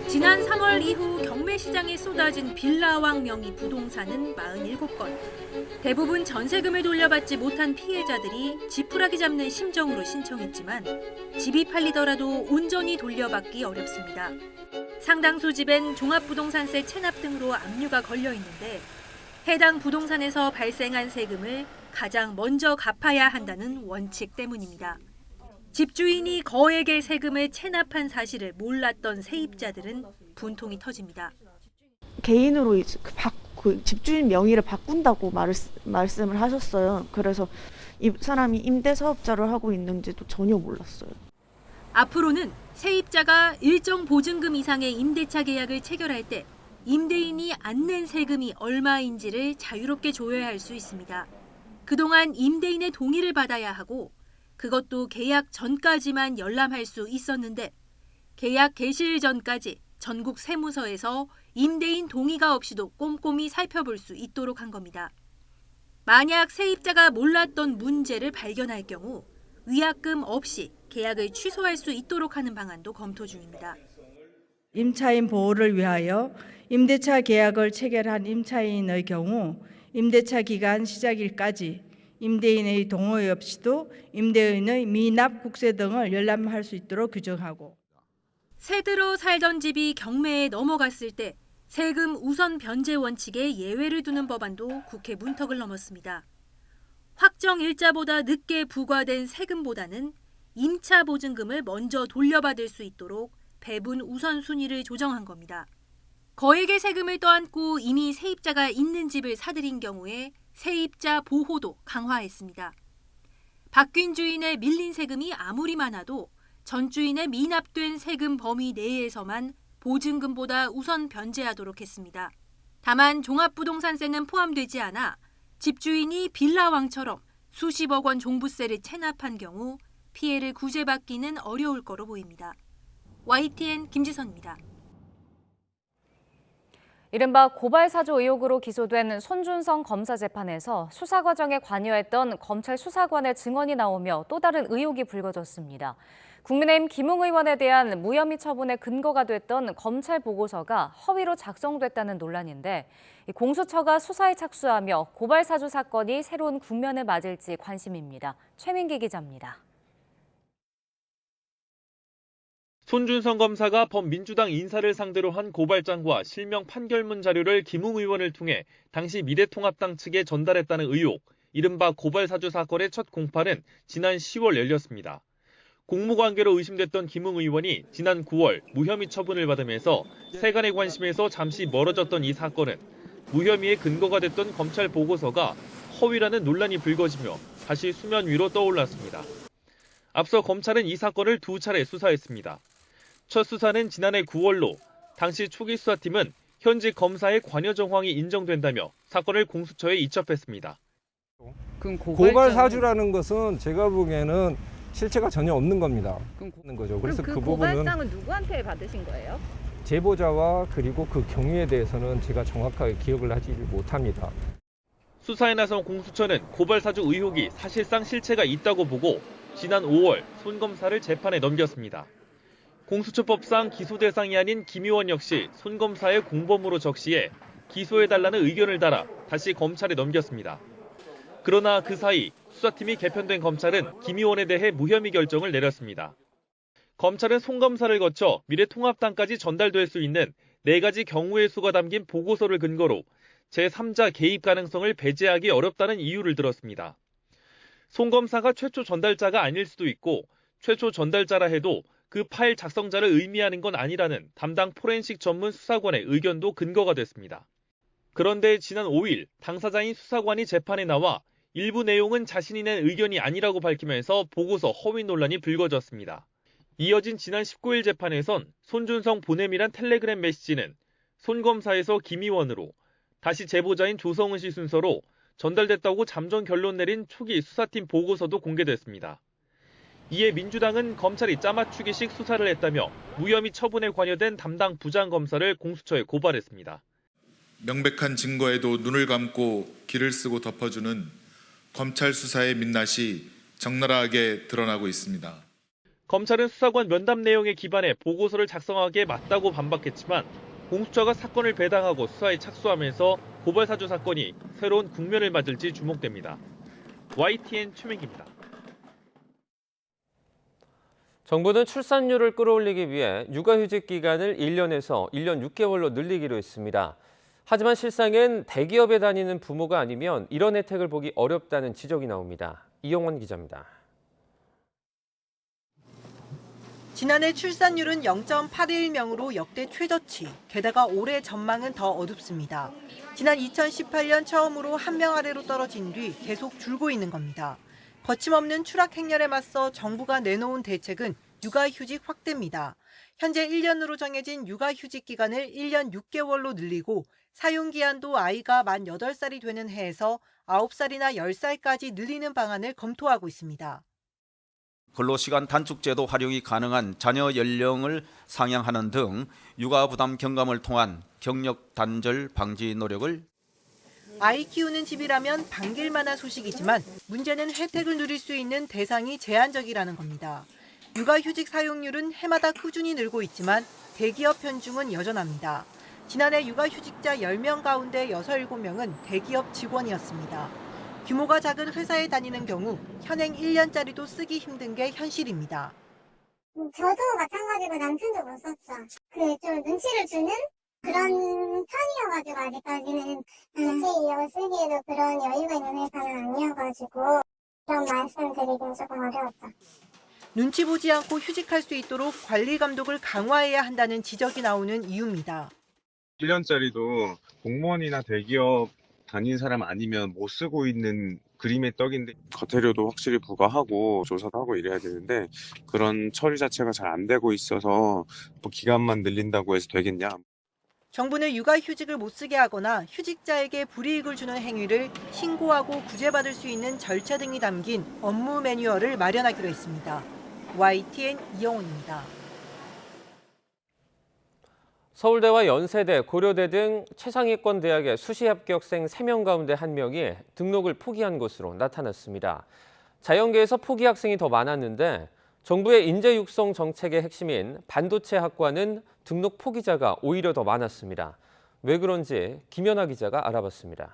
지난 3월 이후 경매 시장에 쏟아진 빌라왕 명의 부동산은 47건. 대부분 전세금을 돌려받지 못한 피해자들이 지푸라기 잡는 심정으로 신청했지만 집이 팔리더라도 온전히 돌려받기 어렵습니다. 상당수 집엔 종합부동산세 체납 등으로 압류가 걸려 있는데 해당 부동산에서 발생한 세금을 가장 먼저 갚아야 한다는 원칙 때문입니다. 집주인이 거액의 세금을 체납한 사실을 몰랐던 세입자들은 분통이 터집니다. 개인으로 집주인 명의를 바꾼다고 말씀을 하셨어요. 그래서 이 사람이 임대사업자를 하고 있는지도 전혀 몰랐어요. 앞으로는 세입자가 일정 보증금 이상의 임대차 계약을 체결할 때 임대인이 안 낸 세금이 얼마인지를 자유롭게 조회할 수 있습니다. 그동안 임대인의 동의를 받아야 하고 그것도 계약 전까지만 열람할 수 있었는데 계약 개시일 전까지 전국 세무서에서 임대인 동의가 없이도 꼼꼼히 살펴볼 수 있도록 한 겁니다. 만약 세입자가 몰랐던 문제를 발견할 경우 위약금 없이 계약을 취소할 수 있도록 하는 방안도 검토 중입니다. 임차인 보호를 위하여 임대차 계약을 체결한 임차인의 경우 임대차 기간 시작일까지 임대인의 동의 없이도 임대인의 미납 국세 등을 열람할 수 있도록 규정하고 새 들어 살던 집이 경매에 넘어갔을 때 세금 우선 변제 원칙에 예외를 두는 법안도 국회 문턱을 넘었습니다. 확정 일자보다 늦게 부과된 세금보다는 임차 보증금을 먼저 돌려받을 수 있도록 배분 우선순위를 조정한 겁니다. 거액의 세금을 떠안고 이미 세입자가 있는 집을 사들인 경우에 세입자 보호도 강화했습니다. 바뀐 주인의 밀린 세금이 아무리 많아도 전 주인의 미납된 세금 범위 내에서만 보증금보다 우선 변제하도록 했습니다. 다만 종합부동산세는 포함되지 않아 집주인이 빌라왕처럼 수십억 원 종부세를 체납한 경우 피해를 구제받기는 어려울 거로 보입니다. YTN 김지선입니다. 이른바 고발사주 의혹으로 기소된 손준성 검사 재판에서 수사 과정에 관여했던 검찰 수사관의 증언이 나오며 또 다른 의혹이 불거졌습니다. 국민의힘 김웅 의원에 대한 무혐의 처분의 근거가 됐던 검찰 보고서가 허위로 작성됐다는 논란인데 공수처가 수사에 착수하며 고발사주 사건이 새로운 국면을 맞을지 관심입니다. 최민기 기자입니다. 손준성 검사가 범민주당 인사를 상대로 한 고발장과 실명 판결문 자료를 김웅 의원을 통해 당시 미래통합당 측에 전달했다는 의혹, 이른바 고발사주 사건의 첫 공판은 지난 10월 열렸습니다. 공무관계로 의심됐던 김웅 의원이 지난 9월 무혐의 처분을 받으면서 세간의 관심에서 잠시 멀어졌던 이 사건은 무혐의의 근거가 됐던 검찰 보고서가 허위라는 논란이 불거지며 다시 수면 위로 떠올랐습니다. 앞서 검찰은 이 사건을 2차례 수사했습니다. 첫 수사는 지난해 9월로 당시 초기 수사팀은 현직 검사의 관여 정황이 인정된다며 사건을 공수처에 이첩했습니다. 고발사주라는 것은 제가 보기에는 실체가 전혀 없는 겁니다. 그래서 그 부분은 고발장은 누구한테 받으신 거예요? 제보자와 그리고 그 경위에 대해서는 제가 정확하게 기억을 하지 못합니다. 수사에 나선 공수처는 고발사주 의혹이 사실상 실체가 있다고 보고 지난 5월 손 검사를 재판에 넘겼습니다. 공수처법상 기소 대상이 아닌 김 의원 역시 손 검사의 공범으로 적시해 기소해달라는 의견을 달아 다시 검찰에 넘겼습니다. 그러나 그 사이 수사팀이 개편된 검찰은 김 의원에 대해 무혐의 결정을 내렸습니다. 검찰은 손 검사를 거쳐 미래통합당까지 전달될 수 있는 4가지 경우의 수가 담긴 보고서를 근거로 제3자 개입 가능성을 배제하기 어렵다는 이유를 들었습니다. 손 검사가 최초 전달자가 아닐 수도 있고 최초 전달자라 해도 그 파일 작성자를 의미하는 건 아니라는 담당 포렌식 전문 수사관의 의견도 근거가 됐습니다. 그런데 지난 5일 당사자인 수사관이 재판에 나와 일부 내용은 자신이 낸 의견이 아니라고 밝히면서 보고서 허위 논란이 불거졌습니다. 이어진 지난 19일 재판에선 손준성 보냄이란 텔레그램 메시지는 손 검사에서 김 의원으로 다시 제보자인 조성은 씨 순서로 전달됐다고 잠정 결론 내린 초기 수사팀 보고서도 공개됐습니다. 이에 민주당은 검찰이 짜맞추기식 수사를 했다며 무혐의 처분에 관여된 담당 부장검사를 공수처에 고발했습니다. 명백한 증거에도 눈을 감고 귀를 쓰고 덮어주는 검찰 수사의 민낯이 적나라하게 드러나고 있습니다. 검찰은 수사관 면담 내용에 기반해 보고서를 작성하기에 맞다고 반박했지만 공수처가 사건을 배당하고 수사에 착수하면서 고발사주 사건이 새로운 국면을 맞을지 주목됩니다. YTN 최민기입니다. 정부는 출산율을 끌어올리기 위해 육아휴직 기간을 1년에서 1년 6개월로 늘리기로 했습니다. 하지만 실상엔 대기업에 다니는 부모가 아니면 이런 혜택을 보기 어렵다는 지적이 나옵니다. 이영원 기자입니다. 지난해 출산율은 0.81명으로 역대 최저치, 게다가 올해 전망은 더 어둡습니다. 지난 2018년 처음으로 1명 아래로 떨어진 뒤 계속 줄고 있는 겁니다. 거침없는 추락 행렬에 맞서 정부가 내놓은 대책은 육아휴직 확대입니다. 현재 1년으로 정해진 육아휴직 기간을 1년 6개월로 늘리고 사용기한도 아이가 만 8살이 되는 해에서 9살이나 10살까지 늘리는 방안을 검토하고 있습니다. 근로시간 단축제도 활용이 가능한 자녀 연령을 상향하는 등 육아부담 경감을 통한 경력 단절 방지 노력을 아이 키우는 집이라면 반길 만한 소식이지만 문제는 혜택을 누릴 수 있는 대상이 제한적이라는 겁니다. 육아휴직 사용률은 해마다 꾸준히 늘고 있지만 대기업 편중은 여전합니다. 지난해 육아휴직자 10명 가운데 6, 7명은 대기업 직원이었습니다. 규모가 작은 회사에 다니는 경우 현행 1년짜리도 쓰기 힘든 게 현실입니다. 저도 마찬가지로 남편도 못 썼죠. 좀 눈치를 주는 그런 편이어가지고 아직까지는 자체 인력을 쓰기에도 그런 여유가 있는 회사는 아니어가지고 그런 말씀드리기는 조금 어려웠죠. 눈치 보지 않고 휴직할 수 있도록 관리 감독을 강화해야 한다는 지적이 나오는 이유입니다. 1년짜리도 공무원이나 대기업 다닌 사람 아니면 못 쓰고 있는 그림의 떡인데 과태료도 확실히 부과하고 조사도 하고 이래야 되는데 그런 처리 자체가 잘 안 되고 있어서 뭐 기간만 늘린다고 해서 되겠냐. 정부는 육아휴직을 못 쓰게 하거나 휴직자에게 불이익을 주는 행위를 신고하고 구제받을 수 있는 절차 등이 담긴 업무 매뉴얼을 마련하기로 했습니다. YTN 이영훈입니다. 서울대와 연세대, 고려대 등 최상위권 대학의 수시 합격생 3명 가운데 1명이 등록을 포기한 것으로 나타났습니다. 자연계에서 포기 학생이 더 많았는데 정부의 인재 육성 정책의 핵심인 반도체 학과는 등록 포기자가 오히려 더 많았습니다. 왜 그런지 김연아 기자가 알아봤습니다.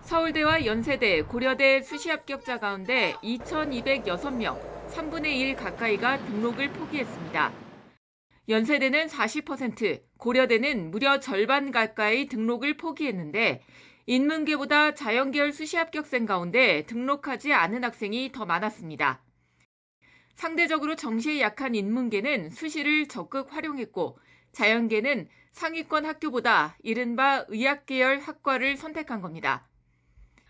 서울대와 연세대, 고려대 수시 합격자 가운데 2,206명, 3분의 1 가까이가 등록을 포기했습니다. 연세대는 40%, 고려대는 무려 절반 가까이 등록을 포기했는데 인문계보다 자연계열 수시 합격생 가운데 등록하지 않은 학생이 더 많았습니다. 상대적으로 정시에 약한 인문계는 수시를 적극 활용했고 자연계는 상위권 학교보다 이른바 의학계열 학과를 선택한 겁니다.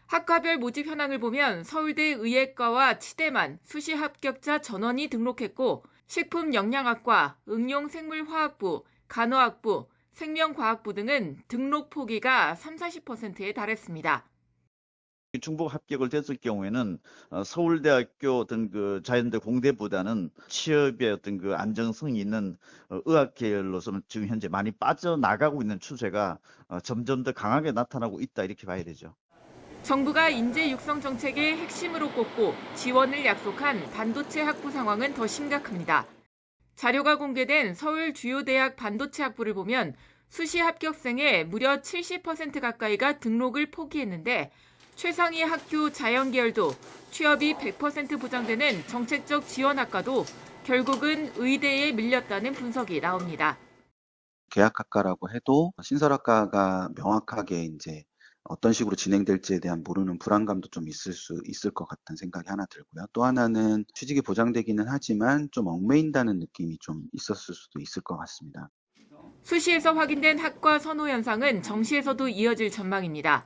학과별 모집 현황을 보면 서울대 의예과와 치대만 수시 합격자 전원이 등록했고 식품영양학과, 응용생물화학부, 간호학부, 생명과학부 등은 등록 포기가 30-40%에 달했습니다. 중복 합격을 됐을 경우에는 서울대학교 어떤 그 자연대 공대보다는 취업의 어떤 그 안정성이 있는 의학 계열로서는 지금 현재 많이 빠져나가고 있는 추세가 점점 더 강하게 나타나고 있다 이렇게 봐야 되죠. 정부가 인재 육성 정책의 핵심으로 꼽고 지원을 약속한 반도체 학부 상황은 더 심각합니다. 자료가 공개된 서울 주요 대학 반도체 학부를 보면 수시 합격생의 무려 70% 가까이가 등록을 포기했는데 최상위 학교 자연계열도 취업이 100% 보장되는 정책적 지원학과도 결국은 의대에 밀렸다는 분석이 나옵니다. 계약학과라고 해도 신설학과가 명확하게 이제 어떤 식으로 진행될지에 대한 모르는 불안감도 좀 있을 것 같다는 생각이 하나 들고요. 또 하나는 취직이 보장되기는 하지만 좀 얽매인다는 느낌이 좀 있었을 수도 있을 것 같습니다. 수시에서 확인된 학과 선호 현상은 정시에서도 이어질 전망입니다.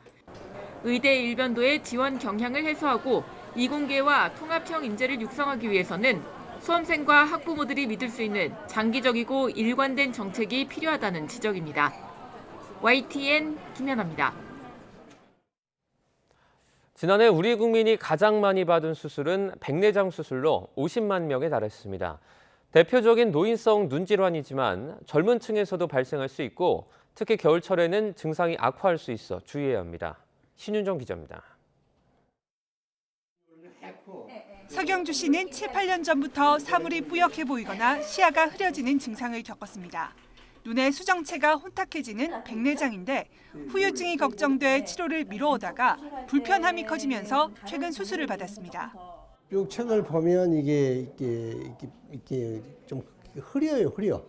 의대 일변도의 지원 경향을 해소하고 이공계와 통합형 인재를 육성하기 위해서는 수험생과 학부모들이 믿을 수 있는 장기적이고 일관된 정책이 필요하다는 지적입니다. YTN 김연아입니다. 지난해 우리 국민이 가장 많이 받은 수술은 백내장 수술로 50만 명에 달했습니다. 대표적인 노인성 눈질환이지만 젊은 층에서도 발생할 수 있고 특히 겨울철에는 증상이 악화할 수 있어 주의해야 합니다. 신윤정 기자입니다. 서경주 씨는 7, 8년 전부터 사물이 뿌옇게 보이거나 시야가 흐려지는 증상을 겪었습니다. 눈의 수정체가 혼탁해지는 백내장인데 후유증이 걱정돼 치료를 미뤄오다가 불편함이 커지면서 최근 수술을 받았습니다. 쭉 책을 보면 이게 좀 흐려.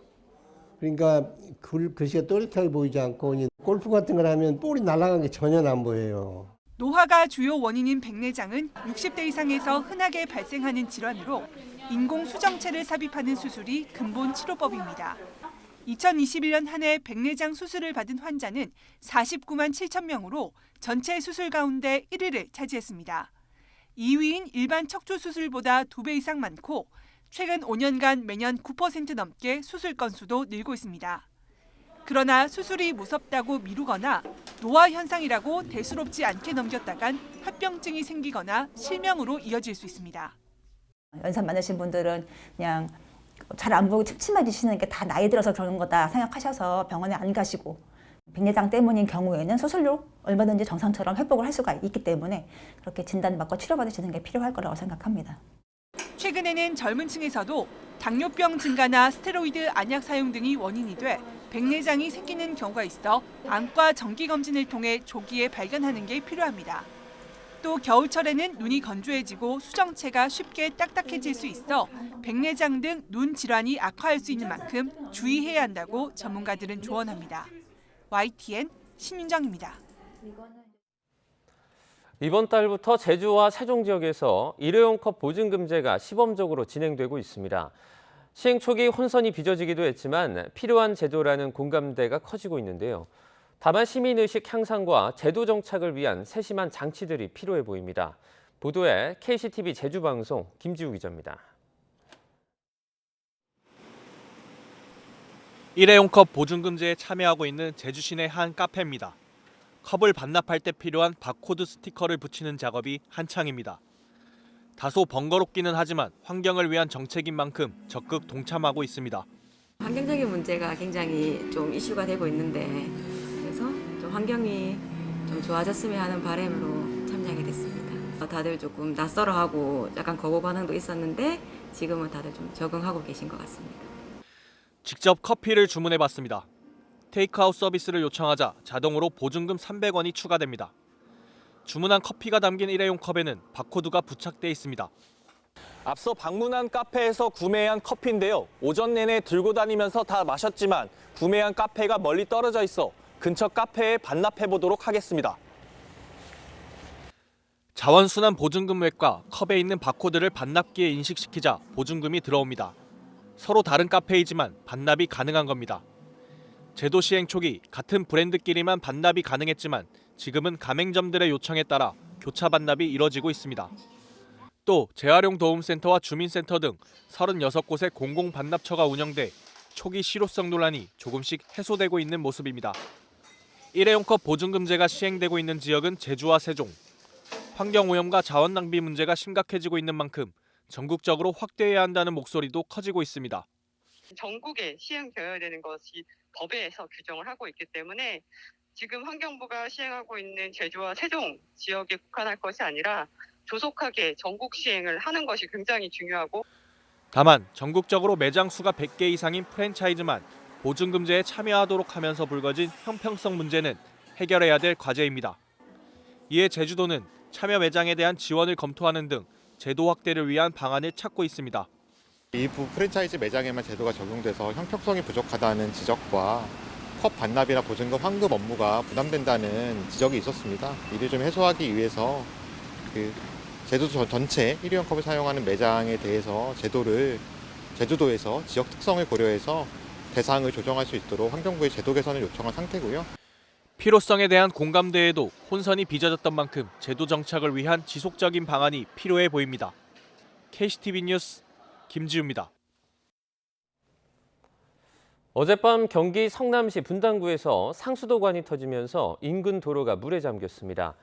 그러니까 글씨가 또렷하게 보이지 않고 골프 같은 걸 하면 볼이 날아간 게 전혀 안 보여요. 노화가 주요 원인인 백내장은 60대 이상에서 흔하게 발생하는 질환으로 인공 수정체를 삽입하는 수술이 근본 치료법입니다. 2021년 한 해 백내장 수술을 받은 환자는 49만 7천 명으로 전체 수술 가운데 1위를 차지했습니다. 2위인 일반 척추 수술보다 2배 이상 많고 최근 5년간 매년 9% 넘게 수술 건수도 늘고 있습니다. 그러나 수술이 무섭다고 미루거나 노화 현상이라고 대수롭지 않게 넘겼다간 합병증이 생기거나 실명으로 이어질 수 있습니다. 연세 많으신 분들은 그냥 잘 안 보고 침침해지시는 게 다 나이 들어서 그런 거다 생각하셔서 병원에 안 가시고 백내장 때문인 경우에는 수술로 얼마든지 정상처럼 회복을 할 수가 있기 때문에 그렇게 진단받고 치료받으시는 게 필요할 거라고 생각합니다. 최근에는 젊은 층에서도 당뇨병 증가나 스테로이드 안약 사용 등이 원인이 돼 백내장이 생기는 경우가 있어 안과 정기검진을 통해 조기에 발견하는 게 필요합니다. 또 겨울철에는 눈이 건조해지고 수정체가 쉽게 딱딱해질 수 있어 백내장 등 눈 질환이 악화할 수 있는 만큼 주의해야 한다고 전문가들은 조언합니다. YTN 신윤정입니다. 이번 달부터 제주와 세종 지역에서 일회용 컵 보증금제가 시범적으로 진행되고 있습니다. 시행 초기 혼선이 빚어지기도 했지만 필요한 제도라는 공감대가 커지고 있는데요. 다만 시민의식 향상과 제도 정착을 위한 세심한 장치들이 필요해 보입니다. 보도에 KCTV 제주방송 김지우 기자입니다. 일회용 컵 보증금제에 참여하고 있는 제주 시내 한 카페입니다. 컵을 반납할 때 필요한 바코드 스티커를 붙이는 작업이 한창입니다. 다소 번거롭기는 하지만 환경을 위한 정책인 만큼 적극 동참하고 있습니다. 환경적인 문제가 굉장히 좀 이슈가 되고 있는데 그래서 좀 환경이 좀 좋아졌으면 하는 바람으로 참여하게 됐습니다. 다들 조금 낯설어하고 약간 거부 반응도 있었는데 지금은 다들 좀 적응하고 계신 것 같습니다. 직접 커피를 주문해봤습니다. 테이크아웃 서비스를 요청하자 자동으로 보증금 300원이 추가됩니다. 주문한 커피가 담긴 일회용 컵에는 바코드가 부착돼 있습니다. 앞서 방문한 카페에서 구매한 커피인데요. 오전 내내 들고 다니면서 다 마셨지만 구매한 카페가 멀리 떨어져 있어 근처 카페에 반납해 보도록 하겠습니다. 자원순환 보증금 획과 컵에 있는 바코드를 반납기에 인식시키자 보증금이 들어옵니다. 서로 다른 카페이지만 반납이 가능한 겁니다. 제도 시행 초기 같은 브랜드끼리만 반납이 가능했지만 지금은 가맹점들의 요청에 따라 교차 반납이 이뤄지고 있습니다. 또 재활용 도움센터와 주민센터 등 36곳의 공공반납처가 운영돼 초기 실효성 논란이 조금씩 해소되고 있는 모습입니다. 일회용 컵 보증금제가 시행되고 있는 지역은 제주와 세종. 환경오염과 자원 낭비 문제가 심각해지고 있는 만큼 전국적으로 확대해야 한다는 목소리도 커지고 있습니다. 전국에 시행되어야 되는 것이 법에서 규정을 하고 있기 때문에 지금 환경부가 시행하고 있는 제주와 세종 지역에 국한할 것이 아니라 조속하게 전국 시행을 하는 것이 굉장히 중요하고 다만 전국적으로 매장 수가 100개 이상인 프랜차이즈만 보증금제에 참여하도록 하면서 불거진 형평성 문제는 해결해야 될 과제입니다. 이에 제주도는 참여 매장에 대한 지원을 검토하는 등 제도 확대를 위한 방안을 찾고 있습니다. 일부 프랜차이즈 매장에만 제도가 적용돼서 형평성이 부족하다는 지적과 컵 반납이나 보증금 환급 업무가 부담된다는 지적이 있었습니다. 이를 좀 해소하기 위해서 제주도 전체 일회용 컵을 사용하는 매장에 대해서 제도를 제주도에서 지역 특성을 고려해서 대상을 조정할 수 있도록 환경부의 제도 개선을 요청한 상태고요. 필요성에 대한 공감대에도 혼선이 빚어졌던 만큼 제도 정착을 위한 지속적인 방안이 필요해 보입니다. KCTV 뉴스 김지우입니다. 어젯밤 경기 성남시 분당구에서 상수도관이 터지면서 인근 도로가 물에 잠겼습니다.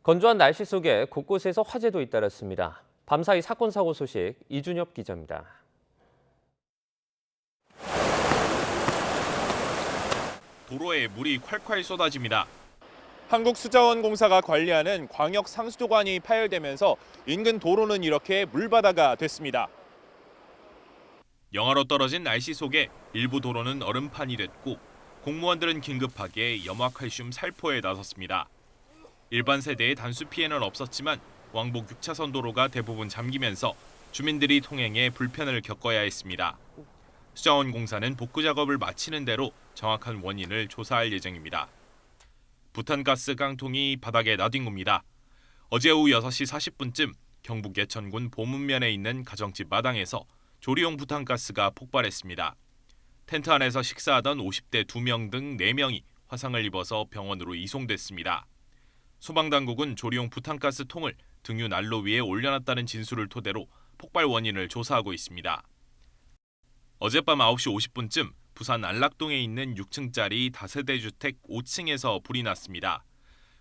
건조한 날씨 속에 곳곳에서 화재도 잇따랐습니다. 밤사이 사건 사고 소식 이준엽 기자입니다. 도로에 물이 콸콸 쏟아집니다. 한국수자원공사가 관리하는 광역 상수도관이 파열되면서 인근 도로는 이렇게 물바다가 됐습니다. 영하로 떨어진 날씨 속에 일부 도로는 얼음판이 됐고 공무원들은 긴급하게 염화칼슘 살포에 나섰습니다. 일반 세대의 단수 피해는 없었지만 왕복 6차선 도로가 대부분 잠기면서 주민들이 통행에 불편을 겪어야 했습니다. 수자원공사는 복구 작업을 마치는 대로 정확한 원인을 조사할 예정입니다. 부탄가스 깡통이 바닥에 나뒹 겁니다. 어제 오후 6시 40분쯤 경북 예천군 보문면에 있는 가정집 마당에서 조리용 부탄가스가 폭발했습니다. 텐트 안에서 식사하던 50대 2명 등 4명이 화상을 입어서 병원으로 이송됐습니다. 소방당국은 조리용 부탄가스 통을 등유 난로 위에 올려놨다는 진술을 토대로 폭발 원인을 조사하고 있습니다. 어젯밤 9시 50분쯤 부산 안락동에 있는 6층짜리 다세대 주택 5층에서 불이 났습니다.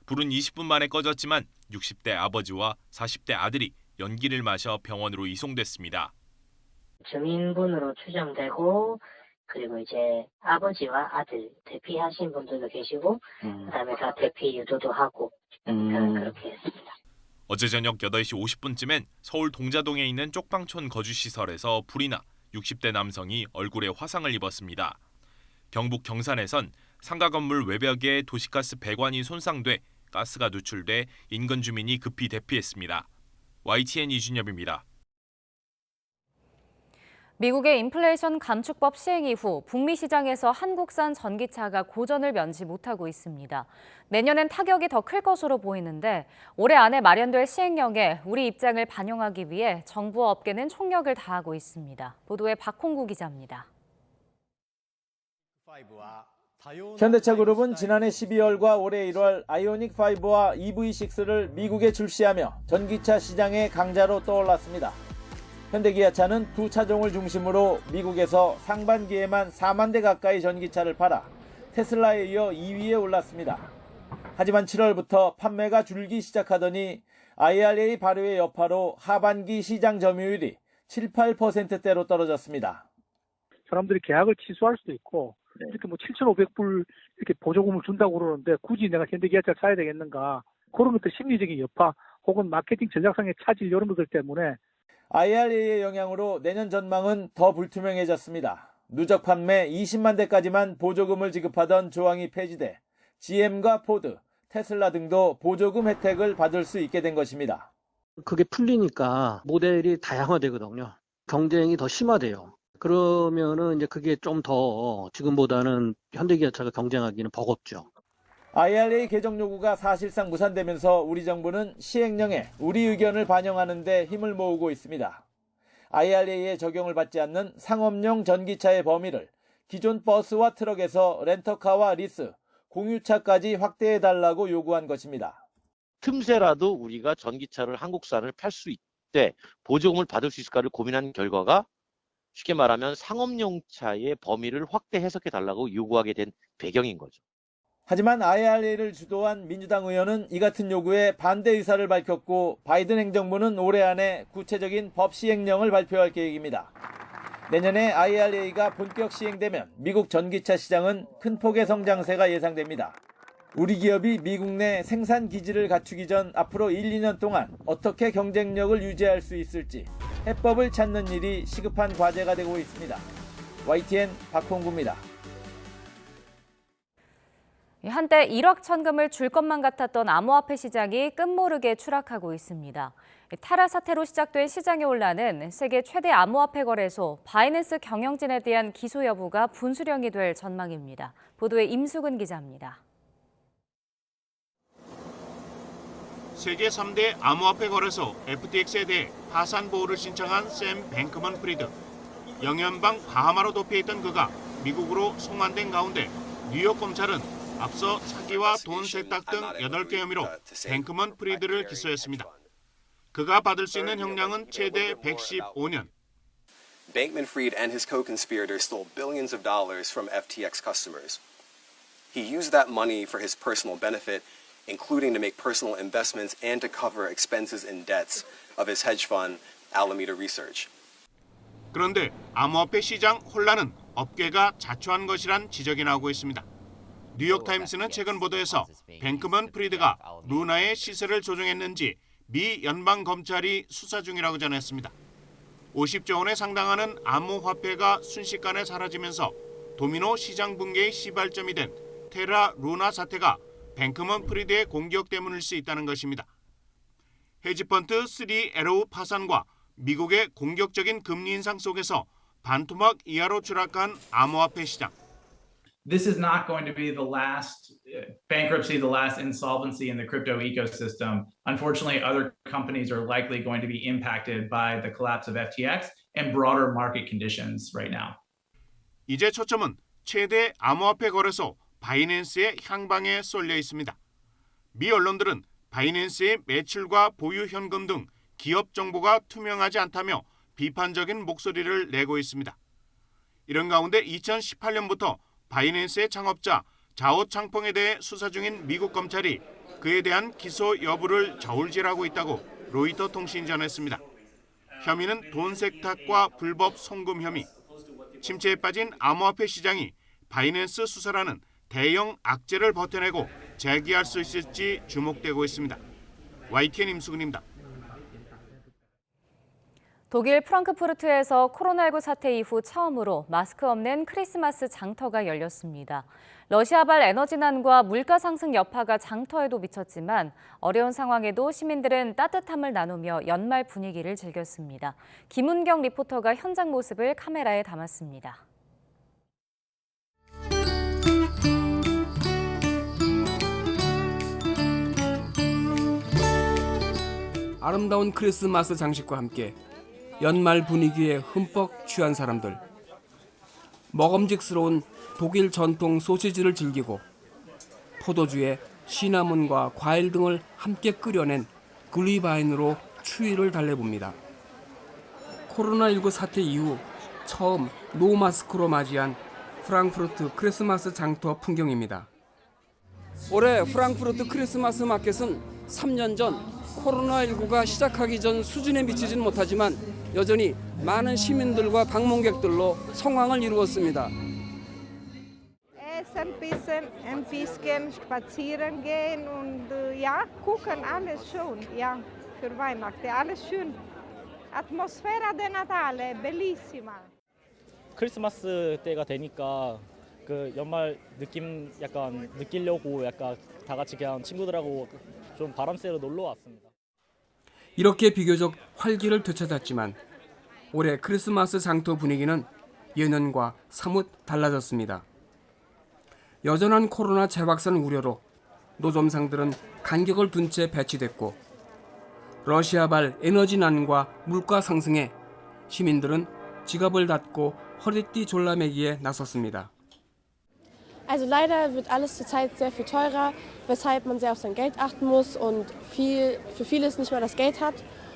불은 20분 만에 꺼졌지만 60대 아버지와 40대 아들이 연기를 마셔 병원으로 이송됐습니다. 증인분으로 추정되고 그리고 이제 아버지와 아들 대피하신 분들도 계시고 그다음에 다 대피 유도도 하고 그렇게 했습니다. 어제 저녁 8시 50분쯤엔 서울 동자동에 있는 쪽방촌 거주시설에서 불이 나 60대 남성이 얼굴에 화상을 입었습니다. 경북 경산에선 상가 건물 외벽에 도시가스 배관이 손상돼 가스가 누출돼 인근 주민이 급히 대피했습니다. YTN 이준엽입니다. 미국의 인플레이션 감축법 시행 이후 북미 시장에서 한국산 전기차가 고전을 면치 못하고 있습니다. 내년엔 타격이 더 클 것으로 보이는데 올해 안에 마련될 시행령에 우리 입장을 반영하기 위해 정부와 업계는 총력을 다하고 있습니다. 보도에 박홍구 기자입니다. 현대차 그룹은 지난해 12월과 올해 1월 아이오닉 5와 EV6를 미국에 출시하며 전기차 시장의 강자로 떠올랐습니다. 현대기아차는 두 차종을 중심으로 미국에서 상반기에만 4만 대 가까이 전기차를 팔아 테슬라에 이어 2위에 올랐습니다. 하지만 7월부터 판매가 줄기 시작하더니 IRA 발효의 여파로 하반기 시장 점유율이 7, 8%대로 떨어졌습니다. 사람들이 계약을 취소할 수도 있고 이렇게 뭐 7,500불 이렇게 보조금을 준다고 그러는데 굳이 내가 현대기아차를 사야 되겠는가, 그런 것들 심리적인 여파 혹은 마케팅 전략상의 차질 이런 것들 때문에 IRA의 영향으로 내년 전망은 더 불투명해졌습니다. 누적 판매 20만 대까지만 보조금을 지급하던 조항이 폐지돼 GM과 포드, 테슬라 등도 보조금 혜택을 받을 수 있게 된 것입니다. 그게 풀리니까 모델이 다양화되거든요. 경쟁이 더 심화돼요. 그러면은 이제 그게 좀 더 지금보다는 현대기아차가 경쟁하기는 버겁죠. IRA 개정 요구가 사실상 무산되면서 우리 정부는 시행령에 우리 의견을 반영하는 데 힘을 모으고 있습니다. IRA에 적용을 받지 않는 상업용 전기차의 범위를 기존 버스와 트럭에서 렌터카와 리스, 공유차까지 확대해달라고 요구한 것입니다. 틈새라도 우리가 전기차를 한국산을 팔 수 있대 보조금을 받을 수 있을까를 고민한 결과가 쉽게 말하면 상업용 차의 범위를 확대 해석해달라고 요구하게 된 배경인 거죠. 하지만 IRA를 주도한 민주당 의원은 이 같은 요구에 반대 의사를 밝혔고 바이든 행정부는 올해 안에 구체적인 법 시행령을 발표할 계획입니다. 내년에 IRA가 본격 시행되면 미국 전기차 시장은 큰 폭의 성장세가 예상됩니다. 우리 기업이 미국 내 생산 기지를 갖추기 전 앞으로 1, 2년 동안 어떻게 경쟁력을 유지할 수 있을지 해법을 찾는 일이 시급한 과제가 되고 있습니다. YTN 박홍구입니다. 한때 1억 천금을 줄 것만 같았던 암호화폐 시장이 끝모르게 추락하고 있습니다. 타라 사태로 시작된 시장의 혼란은 세계 최대 암호화폐 거래소 바이낸스 경영진에 대한 기소 여부가 분수령이 될 전망입니다. 보도에 임수근 기자입니다. 세계 3대 암호화폐 거래소 FTX에 대해 파산 보호를 신청한 샘 뱅크먼 프리드. 영연방 바하마로 도피했던 그가 미국으로 송환된 가운데 뉴욕 검찰은 앞서 사기와 돈 세탁 등 8개 혐의로 뱅크먼 프리드를 기소했습니다. 그가 받을 수 있는 형량은 최대 115년. Bankman-Fried and his co-conspirators stole billions of dollars from FTX customers. He used that money for his personal benefit, including to make personal investments and to cover expenses and debts of his hedge fund, Alameda Research. 그런데 암호화폐 시장 혼란은 업계가 자초한 것이란 지적이 나오고 있습니다. 뉴욕타임스는 최근 보도에서 뱅크먼 프리드가 루나의 시세를 조종했는지 미 연방검찰이 수사 중이라고 전했습니다. 50조 원에 상당하는 암호화폐가 순식간에 사라지면서 도미노 시장 붕괴의 시발점이 된 테라 루나 사태가 뱅크먼 프리드의 공격 때문일 수 있다는 것입니다. 헤지펀드 3에로우 파산과 미국의 공격적인 금리 인상 속에서 반토막 이하로 추락한 암호화폐 시장. This is not going to be the last bankruptcy, the last insolvency in the crypto ecosystem. Unfortunately, other companies are likely going to be impacted by the collapse of FTX and broader market conditions right now. 이제 초점은 최대 암호화폐 거래소 바이낸스의 향방에 쏠려 있습니다. 미 언론들은 바이낸스의 매출과 보유 현금 등 기업 정보가 투명하지 않다며 비판적인 목소리를 내고 있습니다. 이런 가운데 2018년부터 바이낸스의 창업자 자오 창펑에 대해 수사 중인 미국 검찰이 그에 대한 기소 여부를 저울질하고 있다고 로이터 통신이 전했습니다. 혐의는 돈 세탁과 불법 송금 혐의, 침체에 빠진 암호화폐 시장이 바이낸스 수사라는 대형 악재를 버텨내고 재기할 수 있을지 주목되고 있습니다. YTN 임수근입니다. 독일 프랑크푸르트에서 코로나19 사태 이후 처음으로 마스크 없는 크리스마스 장터가 열렸습니다. 러시아발 에너지난과 물가 상승 여파가 장터에도 미쳤지만 어려운 상황에도 시민들은 따뜻함을 나누며 연말 분위기를 즐겼습니다. 김은경 리포터가 현장 모습을 카메라에 담았습니다. 아름다운 크리스마스 장식과 함께 연말 분위기에 흠뻑 취한 사람들. 먹음직스러운 독일 전통 소시지를 즐기고 포도주에 시나몬과 과일 등을 함께 끓여낸 글리바인으로 추위를 달래봅니다. 코로나19 사태 이후 처음 노마스크로 맞이한 프랑크푸르트 크리스마스 장터 풍경입니다. 올해 프랑크푸르트 크리스마스 마켓은 3년 전 코로나19가 시작하기 전 수준에 미치지는 못하지만 여전히 많은 시민들과 방문객들로 성황을 이루었습니다. Ein bisschen spazieren gehen und ja, gucken alles schon, ja, für Weihnachten, alles schön. Atmosfera de Natale, bellissima. 크리스마스 때가 되니까 그 연말 느낌 약간 느끼려고 약간 다 같이 그냥 친구들하고 좀 바람 쐬러 놀러 왔습니다. 이렇게 비교적 활기를 되찾았지만 올해 크리스마스 장터 분위기는 예년과 사뭇 달라졌습니다. 여전한 코로나 재확산 우려로 노점상들은 간격을 둔 채 배치됐고 러시아발 에너지난과 물가 상승에 시민들은 지갑을 닫고 허리띠 졸라매기에 나섰습니다. Also leider wird alles zurzeit sehr viel teurer, weshalb man sehr auf sein Geld achten muss und für vieles nicht mehr das Geld hat.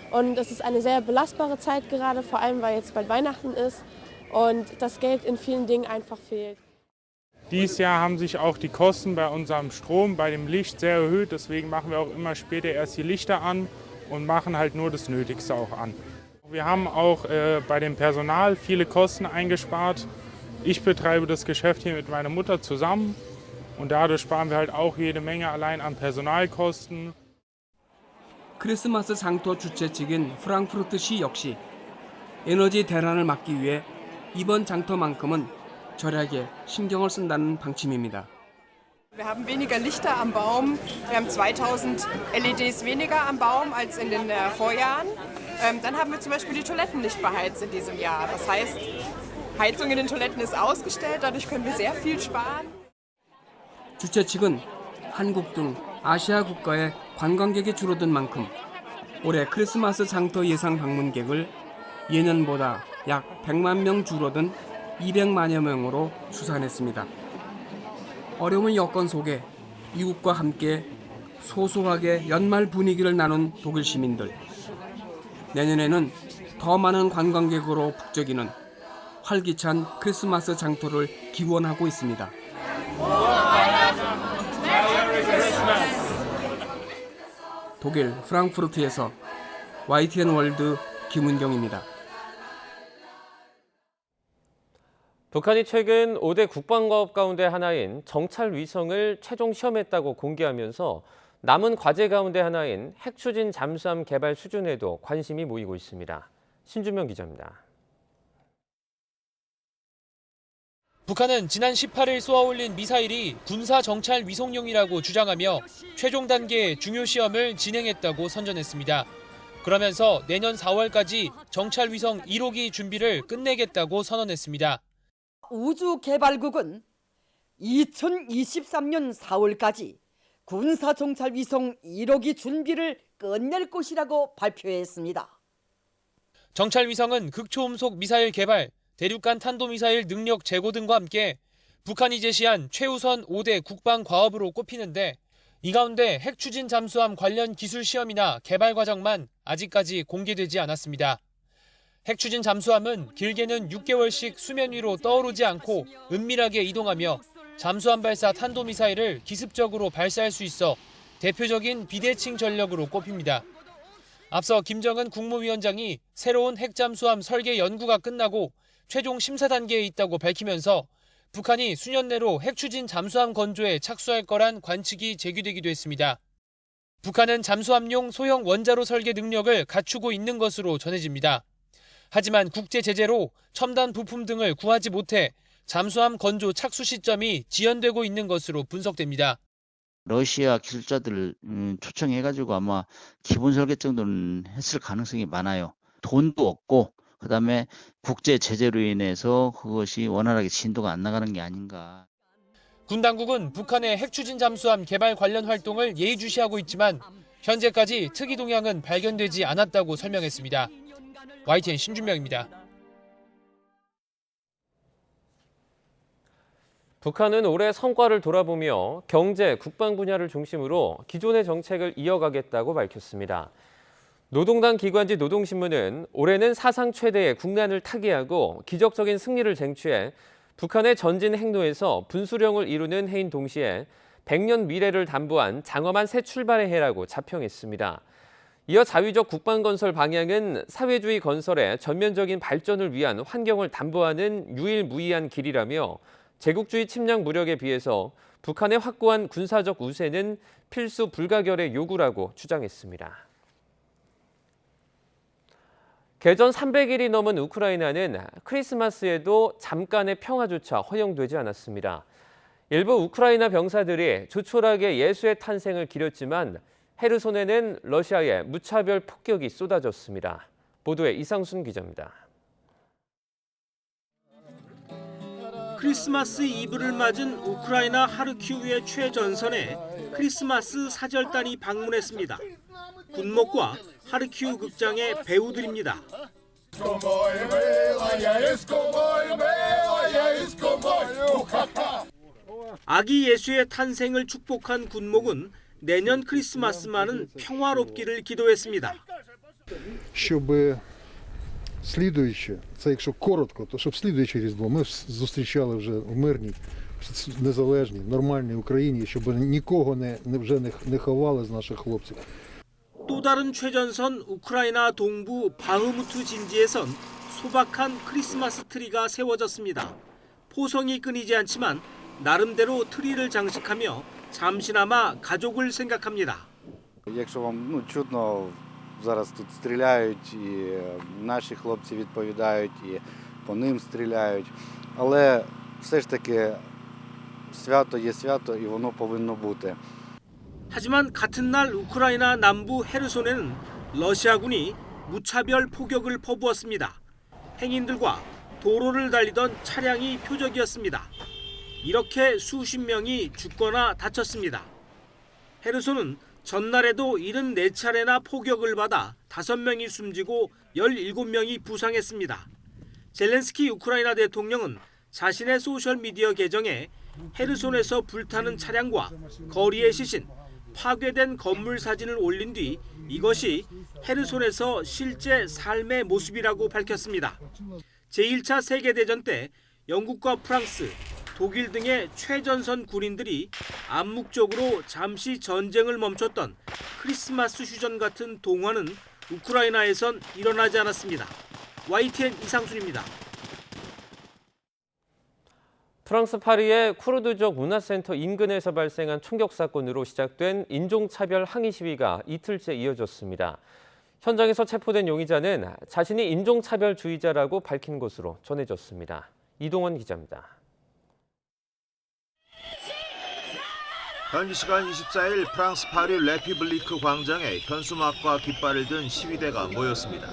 Und es ist eine sehr belastbare Zeit gerade, vor allem weil jetzt bald Weihnachten ist und das Geld in vielen Dingen einfach fehlt. Dieses Jahr haben sich auch die Kosten bei unserem Strom, bei dem Licht sehr erhöht. Deswegen machen wir auch immer später erst die Lichter an und machen halt nur das Nötigste auch an. Wir haben auch bei dem Personal viele Kosten eingespart. Ich betreibe das Geschäft hier mit meiner Mutter zusammen und dadurch sparen wir halt auch jede Menge allein an Personalkosten. 크리스마스 장터 주최 측인 프랑크푸르트시 역시 에너지 대란을 막기 위해 이번 장터만큼은 절약에 신경을 쓴다는 방침입니다. Wir haben weniger Lichter am Baum. Wir haben 2000 LEDs weniger am Baum als in den Vorjahren. Dann haben wir zum Beispiel die Toiletten nicht beheizt in diesem Jahr. Das heißt, Heizung in den Toiletten ist ausgestellt. Dadurch können wir sehr viel sparen. 주최 측은 한국 등 아시아 국가의 관광객이 줄어든 만큼 올해 크리스마스 장터 예상 방문객을 예년보다 약 100만 명 줄어든 200만여 명으로 추산했습니다. 어려운 여건 속에 이웃과 함께 소소하게 연말 분위기를 나눈 독일 시민들. 내년에는 더 많은 관광객으로 북적이는 활기찬 크리스마스 장터를 기원하고 있습니다. 독일 프랑크푸르트에서 YTN 월드 김은경입니다. 북한이 최근 5대 국방과업 가운데 하나인 정찰 위성을 최종 시험했다고 공개하면서 남은 과제 가운데 하나인 핵추진 잠수함 개발 수준에도 관심이 모이고 있습니다. 신준명 기자입니다. 북한은 지난 18일 쏘아올린 미사일이 군사 정찰 위성용이라고 주장하며 최종 단계의 중요 시험을 진행했다고 선전했습니다. 그러면서 내년 4월까지 정찰 위성 1호기 준비를 끝내겠다고 선언했습니다. 우주개발국은 2023년 4월까지 군사정찰위성 1호기 준비를 끝낼 것이라고 발표했습니다. 정찰위성은 극초음속 미사일 개발, 대륙간 탄도미사일 능력 제고 등과 함께 북한이 제시한 최우선 5대 국방과업으로 꼽히는데 이 가운데 핵추진 잠수함 관련 기술 시험이나 개발 과정만 아직까지 공개되지 않았습니다. 핵추진 잠수함은 길게는 6개월씩 수면 위로 떠오르지 않고 은밀하게 이동하며 잠수함 발사 탄도미사일을 기습적으로 발사할 수 있어 대표적인 비대칭 전력으로 꼽힙니다. 앞서 김정은 국무위원장이 새로운 핵잠수함 설계 연구가 끝나고 최종 심사 단계에 있다고 밝히면서 북한이 수년 내로 핵추진 잠수함 건조에 착수할 거란 관측이 제기되기도 했습니다. 북한은 잠수함용 소형 원자로 설계 능력을 갖추고 있는 것으로 전해집니다. 하지만 국제 제재로 첨단 부품 등을 구하지 못해 잠수함 건조 착수 시점이 지연되고 있는 것으로 분석됩니다. 러시아 기술자들을 초청해가지고 아마 기본 설계 정도는 했을 가능성이 많아요. 돈도 없고 그다음에 국제 제재로 인해서 그것이 원활하게 진도가 안 나가는 게 아닌가. 군 당국은 북한의 핵추진 잠수함 개발 관련 활동을 예의주시하고 있지만 현재까지 특이 동향은 발견되지 않았다고 설명했습니다. YTN 신준명입니다. 북한은 올해 성과를 돌아보며 경제, 국방 분야를 중심으로 기존의 정책을 이어가겠다고 밝혔습니다. 노동당 기관지 노동신문은 올해는 사상 최대의 국난을 타개하고 기적적인 승리를 쟁취해 북한의 전진 핵노에서 분수령을 이루는 해인 동시에 100년 미래를 담보한 장엄한 새 출발의 해라고 자평했습니다. 이어 자위적 국방건설 방향은 사회주의 건설의 전면적인 발전을 위한 환경을 담보하는 유일무이한 길이라며 제국주의 침략 무력에 비해서 북한의 확고한 군사적 우세는 필수 불가결의 요구라고 주장했습니다. 개전 300일이 넘은 우크라이나는 크리스마스에도 잠깐의 평화조차 허용되지 않았습니다. 일부 우크라이나 병사들이 조촐하게 예수의 탄생을 기렸지만 헤르손에는 러시아의 무차별 폭격이 쏟아졌습니다. 보도에 이상순 기자입니다. 크리스마스 이브를 맞은 우크라이나 하르키우의 최전선에 크리스마스 사절단이 방문했습니다. 군목과 하르키우 극장의 배우들입니다. 아기 예수의 탄생을 축복한 군목은 내년 크리스마스만은 평화롭기를 기도했습니다. щоб слідуюче, це якщо коротко, то щоб слідуюче Різдво ми зустрічали вже в мирній, незалежній, нормальній Україні, щоб нікого вже не ховали з наших хлопців. 또 다른 최전선 우크라이나 동부 바흐무트 진지에선 소박한 크리스마스 트리가 세워졌습니다. 포성이 끊이지 않지만 나름대로 트리를 장식하며 잠시나마 가족을 생각합니다. Якщо вам чутно, зараз тут стріляють, і наші хлопці відповідають, і по ним стріляють. Але все ж таки свято є свято, і воно повинно бути. 하지만 같은 날 우크라이나 남부 헤르손에는 러시아군이 무차별 포격을 퍼부었습니다. 행인들과 도로를 달리던 차량이 표적이었습니다. 이렇게 수십 명이 죽거나 다쳤습니다. 헤르손은 전날에도 74차례나 포격을 받아 5명이 숨지고 17명이 부상했습니다. 젤렌스키 우크라이나 대통령은 자신의 소셜미디어 계정에 헤르손에서 불타는 차량과 거리의 시신, 파괴된 건물 사진을 올린 뒤 이것이 헤르손에서 실제 삶의 모습이라고 밝혔습니다. 제1차 세계대전 때 영국과 프랑스, 독일 등의 최전선 군인들이 암묵적으로 잠시 전쟁을 멈췄던 크리스마스 휴전 같은 동화는 우크라이나에선 일어나지 않았습니다. YTN 이상순입니다. 프랑스 파리의 쿠르드족 문화센터 인근에서 발생한 총격 사건으로 시작된 인종차별 항의 시위가 이틀째 이어졌습니다. 현장에서 체포된 용의자는 자신이 인종차별주의자라고 밝힌 것으로 전해졌습니다. 이동원 기자입니다. 현지 시간 24일 프랑스 파리 레피블리크 광장에 현수막과 깃발을 든 시위대가 모였습니다.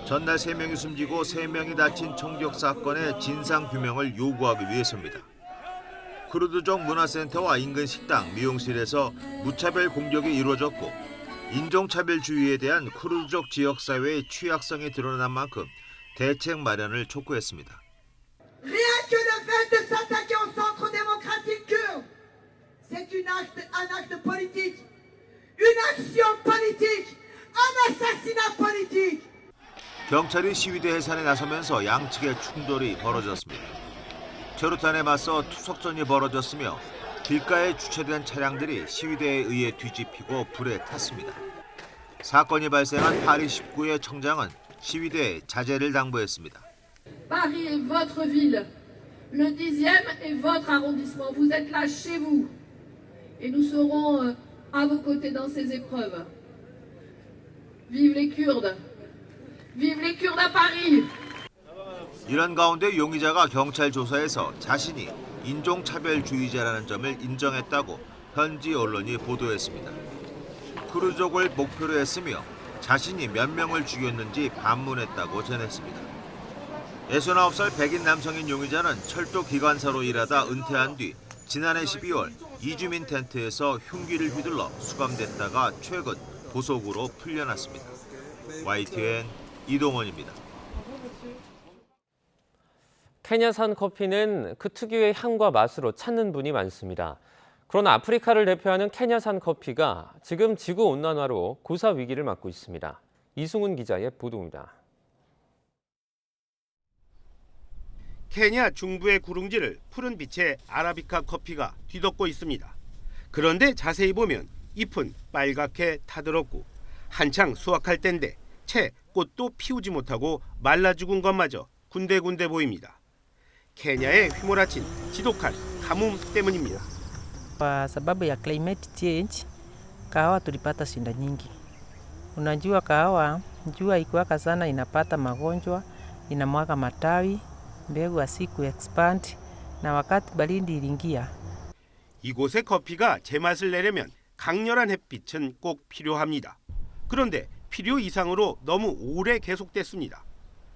전날 3명이 숨지고 3명이 다친 총격 사건의 진상규명을 요구하기 위해서입니다. 쿠르드족 문화센터와 인근 식당, 미용실에서 무차별 공격이 이루어졌고 인종차별주의에 대한 쿠르드족 지역사회의 취약성이 드러난 만큼 대책 마련을 촉구했습니다. Rien que le fait de s'attaquer au centre démocratique kurde, c'est un acte politique, une action politique, un assassinat politique. 경찰이 시위대 해산에 나서면서 양측의 충돌이 벌어졌습니다. 체류탄에 맞서 투석전이 벌어졌으며 길가에 주차된 차량들이 시위대에 의해 뒤집히고 불에 탔습니다. 사건이 발생한 파리 19의 청장은 시위대에 자제를 당부했습니다. Paris est votre ville. Le 10e est votre arrondissement. Vous êtes là chez vous. Et nous serons à vos côtés dans ces épreuves. Vive les Kurdes. Vive les Kurdes à Paris. 이런 가운데 용의자가 경찰 조사에서 자신이 인종차별주의자라는 점을 인정했다고 현지 언론이 보도했습니다. 쿠르드족을 목표로 했으며 자신이 몇 명을 죽였는지 반문했다고 전했습니다. 69살 백인 남성인 용의자는 철도 기관사로 일하다 은퇴한 뒤 지난해 12월 이주민 텐트에서 흉기를 휘둘러 수감됐다가 최근 보석으로 풀려났습니다. YTN 이동원입니다. 케냐산 커피는 그 특유의 향과 맛으로 찾는 분이 많습니다. 그러나 아프리카를 대표하는 케냐산 커피가 지금 지구온난화로 고사 위기를 맞고 있습니다. 이승훈 기자의 보도입니다. 케냐 중부의 구릉지를 푸른 빛의 아라비카 커피가 뒤덮고 있습니다. 그런데 자세히 보면 잎은 빨갛게 타들었고 한창 수확할 때인데 채 꽃도 피우지 못하고 말라 죽은 것마저 군데군데 보입니다. 케냐에 휘몰아친 지독한 가뭄 때문입니다. Kwa sababu ya climate change, kahawa tulipata shida nyingi. Unajua kahawa, jua ikiwaka sana inapata magonjwa, inamwaga matawi, mbegu hasiku expand, na wakati baridi iliingia. 이곳의 커피가 제맛을 내려면 강렬한 햇빛은 꼭 필요합니다. 그런데 필요 이상으로 너무 오래 계속됐습니다.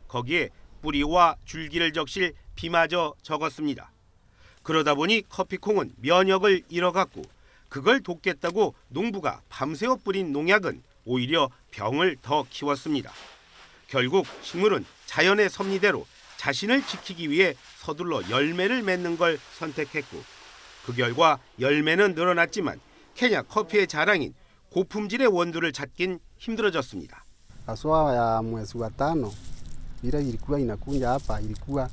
거기에 뿌리와 줄기를 적실 비마저 적었습니다. 그러다 보니 커피콩은 면역을 잃어갔고 그걸 돕겠다고 농부가 밤새워 뿌린 농약은 오히려 병을 더 키웠습니다. 결국 식물은 자연의 섭리대로 자신을 지키기 위해 서둘러 열매를 맺는 걸 선택했고 그 결과 열매는 늘어났지만 케냐 커피의 자랑인 고품질의 원두를 찾긴 힘들어졌습니다. Haswa ya mwezi wa tano ile ilikuwa inakuja hapa ilikuwa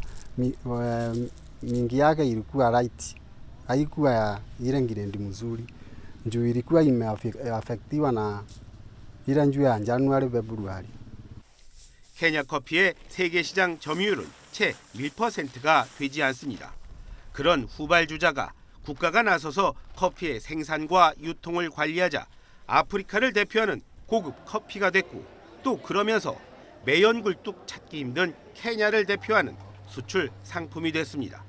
mingi yake ilikuwa light, haikuwa ile ngirendi mzuri juu ilikuwa imeafektiwa na ile njuu ya Januari Februari. 케냐 커피의 세계 시장 점유율은 채 1%가 되지 않습니다. 그런 후발주자가 국가가 나서서 커피의 생산과 유통을 관리하자 아프리카를 대표하는 고급 커피가 됐고 또 그러면서 매연굴뚝 찾기 힘든 케냐를 대표하는 수출 상품이 됐습니다.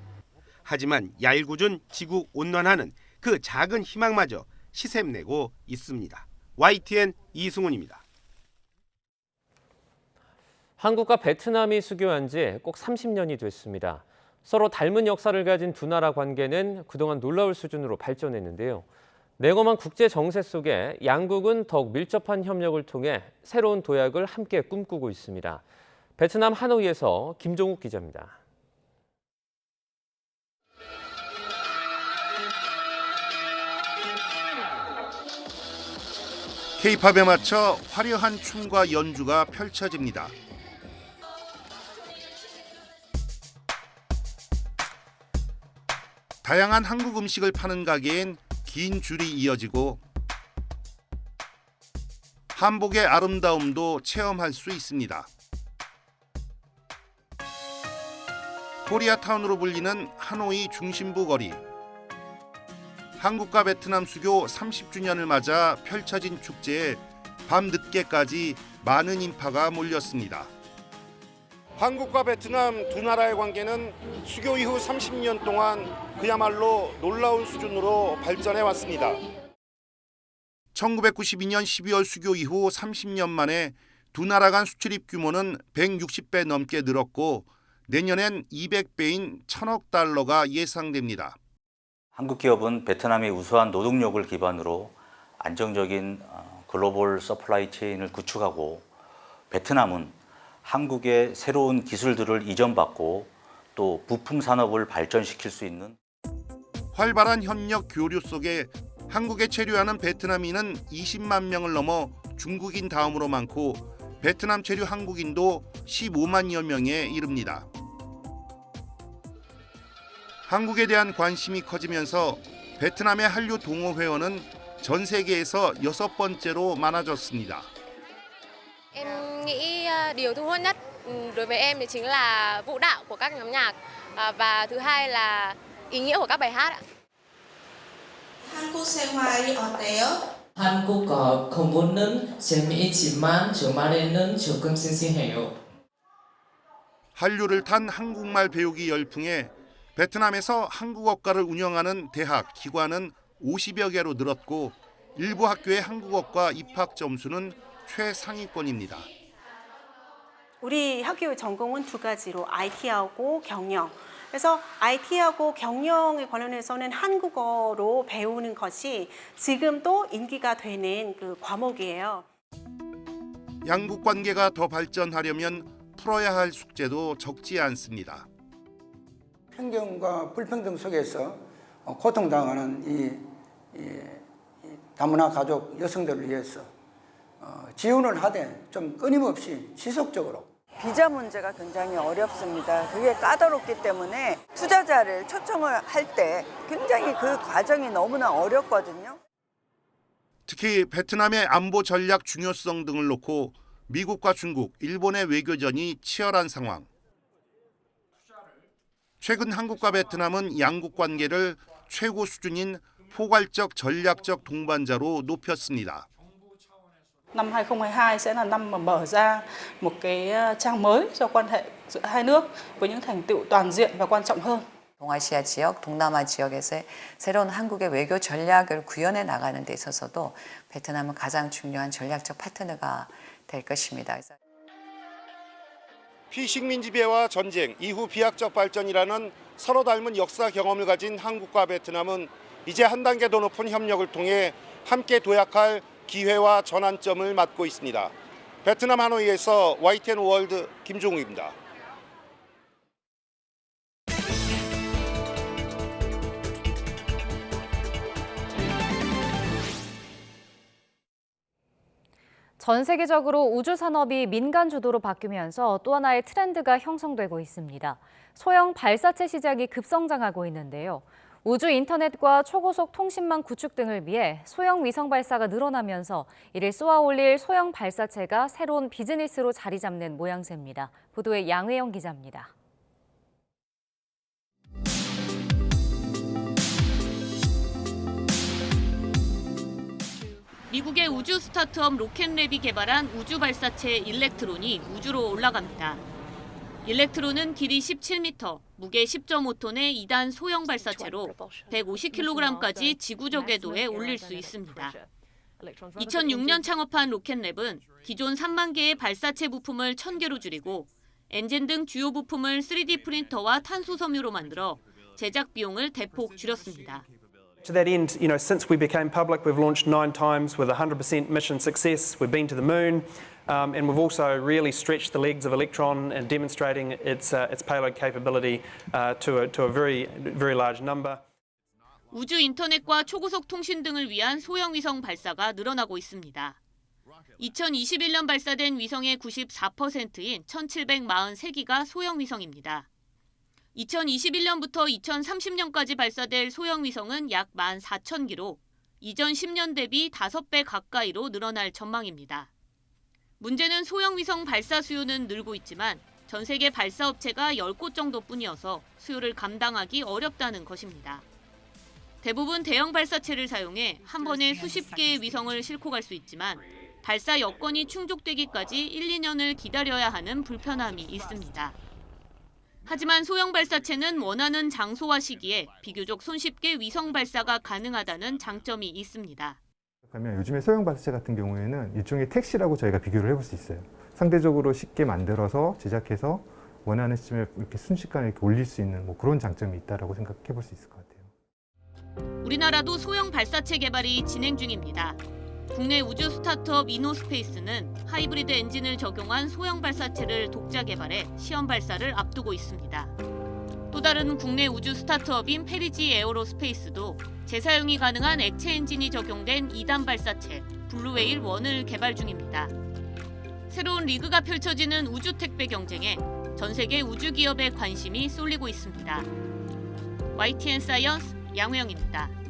하지만 얄궂은 지구 온난화는 그 작은 희망마저 시샘내고 있습니다. YTN 이승훈입니다. 한국과 베트남이 수교한 지 꼭 30년이 됐습니다. 서로 닮은 역사를 가진 두 나라 관계는 그동안 놀라울 수준으로 발전했는데요. 냉엄한 국제 정세 속에 양국은 더욱 밀접한 협력을 통해 새로운 도약을 함께 꿈꾸고 있습니다. 베트남 하노이에서 김종욱 기자입니다. K-팝에 맞춰 화려한 춤과 연주가 펼쳐집니다. 다양한 한국 음식을 파는 가게엔 긴 줄이 이어지고 한복의 아름다움도 체험할 수 있습니다. 코리아타운으로 불리는 하노이 중심부 거리. 한국과 베트남 수교 30주년을 맞아 펼쳐진 축제에 밤늦게까지 많은 인파가 몰렸습니다. 한국과 베트남 두 나라의 관계는 수교 이후 30년 동안 그야말로 놀라운 수준으로 발전해 왔습니다. 1992년 12월 수교 이후 30년 만에 두 나라 간 수출입 규모는 160배 넘게 늘었고 내년엔 200배인 1,000억 달러가 예상됩니다. 한국 기업은 베트남의 우수한 노동력을 기반으로 안정적인 글로벌 서플라이 체인을 구축하고 베트남은 한국의 새로운 기술들을 이전받고 또 부품 산업을 발전시킬 수 있는 활발한 협력 교류 속에 한국에 체류하는 베트남인은 20만 명을 넘어 중국인 다음으로 많고 베트남 체류 한국인도 15만여 명에 이릅니다. 한국에 대한 관심이 커지면서 베트남의 한류 동호 회원은 전 세계에서 6번째로 많아졌습니다. Em nghĩ điều thu hút nhất đối với em thì chính là vũ đạo của các nhóm nhạc và thứ hai là ý nghĩa của các bài hát ạ. 한국 생활이 어때요? 한국어 공부는 재미있지만 주말에는 조금 싱싱해요. 한류를 탄 한국말 배우기 열풍에 베트남에서 한국어과를 운영하는 대학, 기관은 50여 개로 늘었고 일부 학교의 한국어과 입학 점수는 최상위권입니다. 우리 학교의 전공은 두 가지로 IT하고 경영. 그래서 IT하고 경영에 관련해서는 한국어로 배우는 것이 지금도 인기가 되는 그 과목이에요. 양국 관계가 더 발전하려면 풀어야 할 숙제도 적지 않습니다. 편견과 불평등 속에서 고통당하는 이 다문화 가족 여성들을 위해서 지원을 하되 좀 끊임없이 지속적으로. 비자 문제가 굉장히 어렵습니다. 그게 까다롭기 때문에 투자자를 초청을 할 때 굉장히 그 과정이 너무나 어렵거든요. 특히 베트남의 안보 전략 중요성 등을 놓고 미국과 중국, 일본의 외교전이 치열한 상황. 최근 한국과 베트남은 양국 관계를 최고 수준인 포괄적 전략적 동반자로 높였습니다. Năm 2022 sẽ là năm mà mở ra một cái trang mới cho quan hệ giữa hai nước với những thành tựu toàn diện và quan trọng hơn. 동아시아 지역, 동남아 지역에서의 새로운 한국의 외교 전략을 구현해 나가는 데 있어서도 베트남은 가장 중요한 전략적 파트너가 될 것입니다. 피식민 지배와 전쟁, 이후 비약적 발전이라는 서로 닮은 역사 경험을 가진 한국과 베트남은 이제 한 단계 더 높은 협력을 통해 함께 도약할 기회와 전환점을 맞고 있습니다. 베트남 하노이에서 YTN 월드 김종욱입니다. 전 세계적으로 우주 산업이 민간 주도로 바뀌면서 또 하나의 트렌드가 형성되고 있습니다. 소형 발사체 시장이 급성장하고 있는데요. 우주 인터넷과 초고속 통신망 구축 등을 위해 소형 위성 발사가 늘어나면서 이를 쏘아 올릴 소형 발사체가 새로운 비즈니스로 자리 잡는 모양새입니다. 보도에 양회영 기자입니다. 미국의 우주 스타트업 로켓랩이 개발한 우주 발사체 일렉트론이 우주로 올라갑니다. 일렉트론은 길이 17m, 무게 10.5톤의 2단 소형 발사체로 150kg까지 지구적 궤도에 올릴 수 있습니다. 2006년 창업한 로켓랩은 기존 3만 개의 발사체 부품을 1,000개로 줄이고 엔진 등 주요 부품을 3D 프린터와 탄소 섬유로 만들어 제작 비용을 대폭 줄였습니다. To that end, since we became public, we've launched 9 times with 100% mission success. We've been to the moon, and we've also really stretched the legs of Electron and demonstrating its payload capability to a very, very large number. 우주 인터넷과 초고속 통신 등을 위한 소형 위성 발사가 늘어나고 있습니다. 2021년 발사된 위성의 94%인 1,743기가 소형 위성입니다. 2021년부터 2030년까지 발사될 소형 위성은 약 14,000기로 이전 10년 대비 5배 가까이로 늘어날 전망입니다. 문제는 소형 위성 발사 수요는 늘고 있지만 전 세계 발사 업체가 10곳 정도뿐이어서 수요를 감당하기 어렵다는 것입니다. 대부분 대형 발사체를 사용해 한 번에 수십 개의 위성을 싣고 갈 수 있지만 발사 여건이 충족되기까지 1, 2년을 기다려야 하는 불편함이 있습니다. 하지만 소형 발사체는 원하는 장소와 시기에 비교적 손쉽게 위성 발사가 가능하다는 장점이 있습니다. 그러면 요즘에 소형 발사체 같은 경우에는 일종의 택시라고 저희가 비교를 해볼 수 있어요. 상대적으로 쉽게 만들어서 제작해서 원하는 시점에 이렇게 순식간에 이렇게 올릴 수 있는 그런 장점이 있다라고 생각해 볼 수 있을 것 같아요. 우리나라도 소형 발사체 개발이 진행 중입니다. 국내 우주 스타트업 이노스페이스는 하이브리드 엔진을 적용한 소형 발사체를 독자 개발해 시험 발사를 앞두고 있습니다. 또 다른 국내 우주 스타트업인 페리지 에어로스페이스도 재사용이 가능한 액체 엔진이 적용된 2단 발사체 블루웨일 1을 개발 중입니다. 새로운 리그가 펼쳐지는 우주 택배 경쟁에 전 세계 우주 기업의 관심이 쏠리고 있습니다. YTN 사이언스 양회영입니다.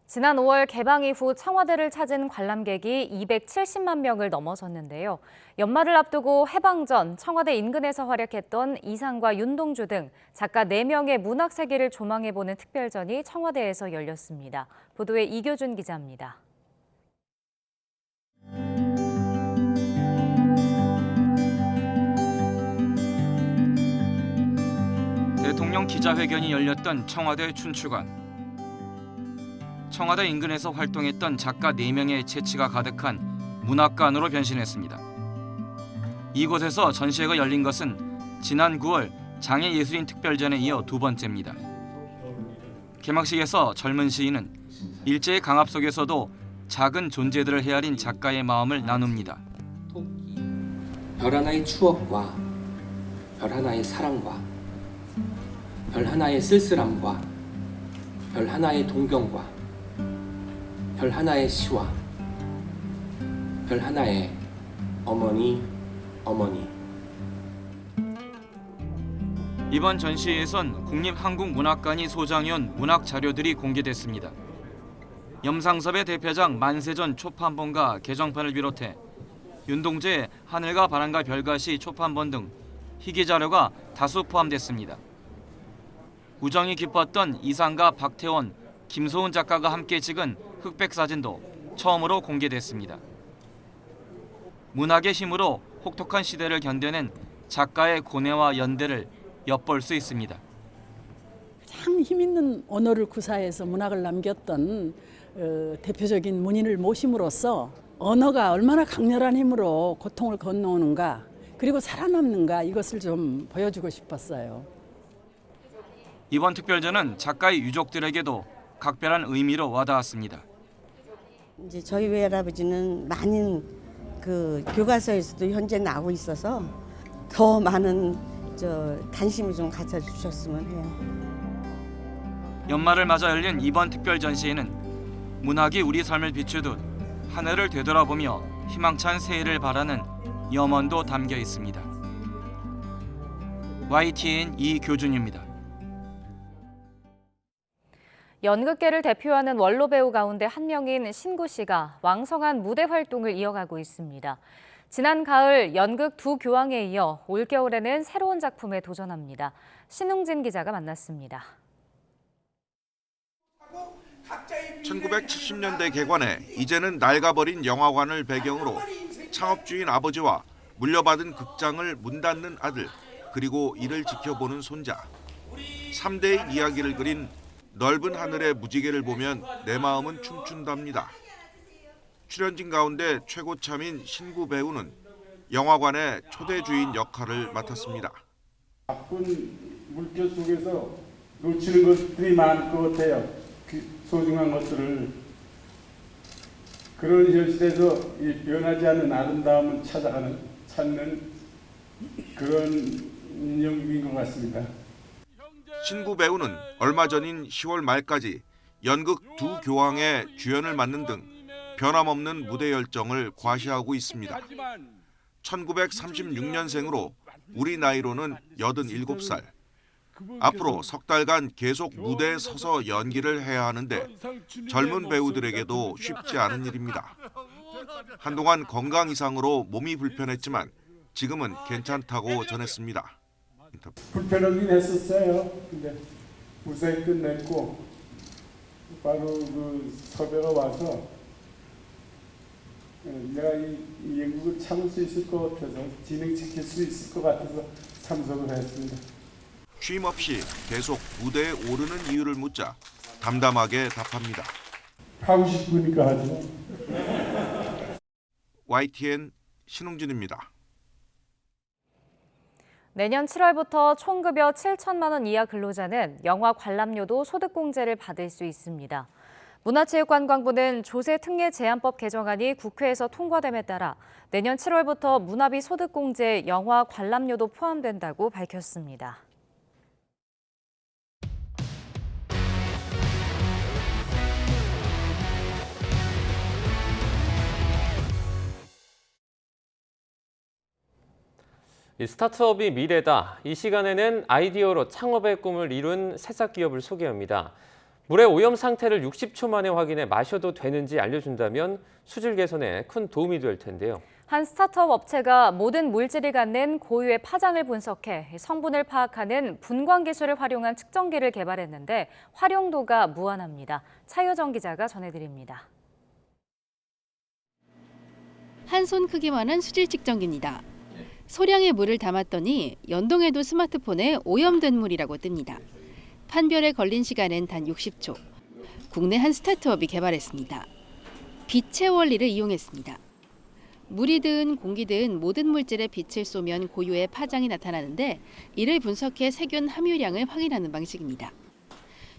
지난 5월 개방 이후 청와대를 찾은 관람객이 270만 명을 넘어섰는데요. 연말을 앞두고 해방 전 청와대 인근에서 활약했던 이상과 윤동주 등 작가 4명의 문학 세계를 조망해보는 특별전이 청와대에서 열렸습니다. 보도에 이교준 기자입니다. 대통령 기자회견이 열렸던 청와대 춘추관. 청와대 인근에서 활동했던 작가 4명의 재치가 가득한 문학관으로 변신했습니다. 이곳에서 전시회가 열린 것은 지난 9월 장애예술인 특별전에 이어 2번째입니다. 개막식에서 젊은 시인은 일제의 강압 속에서도 작은 존재들을 헤아린 작가의 마음을 나눕니다. 별 하나의 추억과 별 하나의 사랑과 별 하나의 쓸쓸함과 별 하나의 동경과 별 하나의 시와 별 하나에 어머니. 이번 전시회에선 국립한국문학관이 소장해온 문학 자료들이 공개됐습니다. 염상섭의 대표작 만세전 초판본과 개정판을 비롯해 윤동재의 하늘과 바람과 별가시 초판본 등 희귀 자료가 다수 포함됐습니다. 우정이 깊었던 이상가 박태원, 김소은 작가가 함께 찍은 흑백 사진도 처음으로 공개됐습니다. 문학의 힘으로 혹독한 시대를 견뎌낸 작가의 고뇌와 연대를 엿볼 수 있습니다. 참 힘있는 언어를 구사해서 문학을 남겼던 대표적인 문인을 모심으로써 언어가 얼마나 강렬한 힘으로 고통을 건너오는가, 그리고 살아남는가, 이것을 좀 보여주고 싶었어요. 이번 특별전은 작가의 유족들에게도 각별한 의미로 와닿았습니다. 이제 저희 외할아버지는 많은 그 교과서에서도 현재 나오고 있어서 더 많은 관심을 좀 가져주셨으면 해요. 연말을 맞아 열린 이번 특별 전시회는 문학이 우리 삶을 비추듯 한 해를 되돌아보며 희망찬 새해를 바라는 염원도 담겨 있습니다. YTN 이교준입니다. 연극계를 대표하는 원로 배우 가운데 한 명인 신구 씨가 왕성한 무대 활동을 이어가고 있습니다. 지난 가을 연극 두 교황에 이어 올겨울에는 새로운 작품에 도전합니다. 신웅진 기자가 만났습니다. 1970년대 개관해 이제는 낡아버린 영화관을 배경으로 창업주인 아버지와 물려받은 극장을 문 닫는 아들, 그리고 이를 지켜보는 손자. 3대의 이야기를 그린 넓은 하늘의 무지개를 보면 내 마음은 춤춘답니다. 출연진 가운데 최고참인 신구 배우는 영화관의 초대 주인 역할을 맡았습니다. 바쁜 물결 속에서 놓치는 것들이 많을 것 같아요. 소중한 것들을. 그런 현실에서 이 변하지 않는 아름다움을 찾는 그런 연극인 것 같습니다. 신구 배우는 얼마 전인 10월 말까지 연극 두 교황의 주연을 맡는 등 변함없는 무대 열정을 과시하고 있습니다. 1936년생으로 우리 나이로는 87살. 앞으로 석 달간 계속 무대에 서서 연기를 해야 하는데 젊은 배우들에게도 쉽지 않은 일입니다. 한동안 건강 이상으로 몸이 불편했지만 지금은 괜찮다고 전했습니다. 불편하긴 했었어요. 근데 무사히 끝냈고 바로 그 섭외가 와서 내가 이 연극을 참을 수 있을 것 같아서, 진행시킬 수 있을 것 같아서 참석을 했습니다. 쉼 없이 계속 무대에 오르는 이유를 묻자 담담하게 답합니다. 하고 싶으니까 하죠. YTN 신웅진입니다. 내년 7월부터 총급여 7천만 원 이하 근로자는 영화 관람료도 소득공제를 받을 수 있습니다. 문화체육관광부는 조세특례 제한법 개정안이 국회에서 통과됨에 따라 내년 7월부터 문화비 소득공제에 영화 관람료도 포함된다고 밝혔습니다. 이 스타트업이 미래다. 이 시간에는 아이디어로 창업의 꿈을 이룬 새싹 기업을 소개합니다. 물의 오염 상태를 60초 만에 확인해 마셔도 되는지 알려준다면 수질 개선에 큰 도움이 될 텐데요. 한 스타트업 업체가 모든 물질이 갖는 고유의 파장을 분석해 성분을 파악하는 분광 기술을 활용한 측정기를 개발했는데 활용도가 무한합니다. 차효정 기자가 전해드립니다. 한 손 크기만한 수질 측정기입니다. 소량의 물을 담았더니 연동해도 스마트폰에 오염된 물이라고 뜹니다. 판별에 걸린 시간은 단 60초. 국내 한 스타트업이 개발했습니다. 빛의 원리를 이용했습니다. 물이든 공기든 모든 물질에 빛을 쏘면 고유의 파장이 나타나는데 이를 분석해 세균 함유량을 확인하는 방식입니다.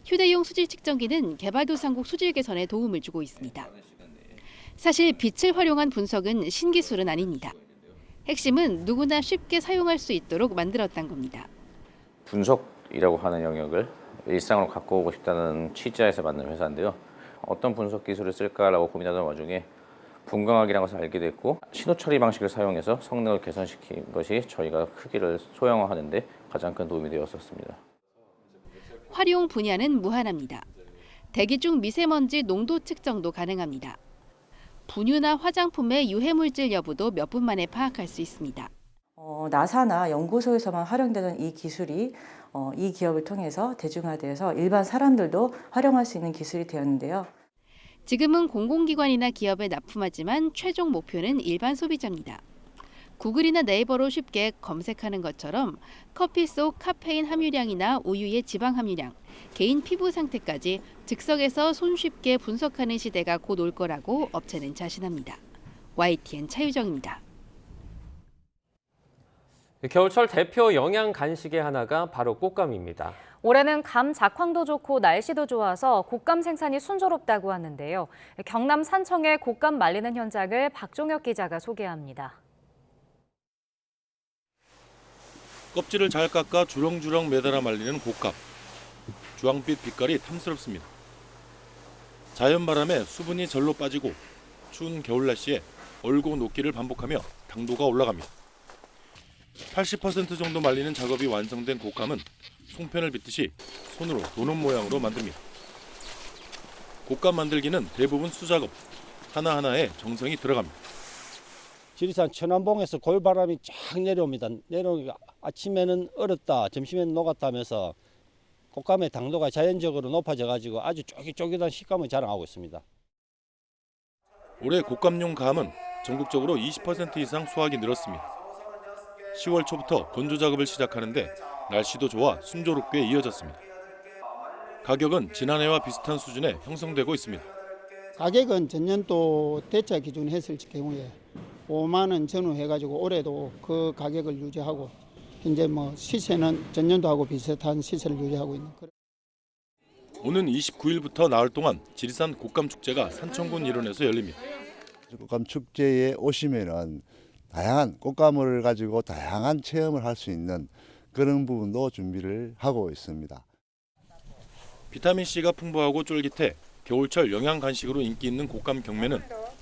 휴대용 수질 측정기는 개발도상국 수질 개선에 도움을 주고 있습니다. 사실 빛을 활용한 분석은 신기술은 아닙니다. 핵심은 누구나 쉽게 사용할 수 있도록 만들었다는 겁니다. 분석이라고 하는 영역을 일상으로 갖고 오고 싶다는 취지에서 만든 회사인데요. 어떤 분석 기술을 쓸까라고 고민하던 와중에 분광학이라는 것을 알게 됐고 신호 처리 방식을 사용해서 성능을 개선시킨 것이 저희가 크기를 소형화하는 데 가장 큰 도움이 되었었습니다. 활용 분야는 무한합니다. 대기 중 미세먼지 농도 측정도 가능합니다. 분유나 화장품의 유해물질 여부도 몇 분 만에 파악할 수 있습니다. 나사나 연구소에서만 활용되던 이 기술이 이 기업을 통해서 대중화되어서 일반 사람들도 활용할 수 있는 기술이 되었는데요. 지금은 공공기관이나 기업에 납품하지만 최종 목표는 일반 소비자입니다. 구글이나 네이버로 쉽게 검색하는 것처럼 커피 속 카페인 함유량이나 우유의 지방 함유량, 개인 피부 상태까지 즉석에서 손쉽게 분석하는 시대가 곧 올 거라고 업체는 자신합니다. YTN 차유정입니다. 겨울철 대표 영양 간식의 하나가 바로 꽃감입니다. 올해는 감 작황도 좋고 날씨도 좋아서 곶감 생산이 순조롭다고 하는데요. 경남 산청의 곶감 말리는 현장을 박종혁 기자가 소개합니다. 껍질을 잘 깎아 주렁주렁 매달아 말리는 곶감. 주황빛 빛깔이 탐스럽습니다. 자연 바람에 수분이 절로 빠지고 추운 겨울 날씨에 얼고 녹기를 반복하며 당도가 올라갑니다. 80% 정도 말리는 작업이 완성된 곶감은 송편을 빚듯이 손으로 도는 모양으로 만듭니다. 곶감 만들기는 대부분 수작업, 하나하나에 정성이 들어갑니다. 지리산 천안봉에서 골바람이 쫙 내려옵니다. 내려오니까 아침에는 얼었다, 점심에는 녹았다 하면서 곶감의 당도가 자연적으로 높아져가지고 아주 쫄깃쫄깃한 식감을 자랑하고 있습니다. 올해 곶감용 감은 전국적으로 20% 이상 수확이 늘었습니다. 10월 초부터 건조 작업을 시작하는데 날씨도 좋아 순조롭게 이어졌습니다. 가격은 지난해와 비슷한 수준에 형성되고 있습니다. 가격은 전년도 대차 기준 했을 경우에 5만 원 전후 해가지고 올해도 그 가격을 유지하고 현재 시세는 전년도하고 비슷한 시세를 유지하고 있는 그런. 오는 29일부터 나흘 동안 지리산 곶감 축제가 산청군 일원에서 열립니다. 곶감 축제에 오시면은 다양한 곶감을 가지고 다양한 체험을 할 수 있는 그런 부분도 준비를 하고 있습니다. 비타민C가 풍부하고 쫄깃해 겨울철 영양 간식으로 인기 있는 곶감 경매는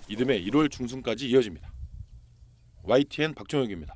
이듬해 1월 중순까지 이어집니다. YTN 박종혁입니다.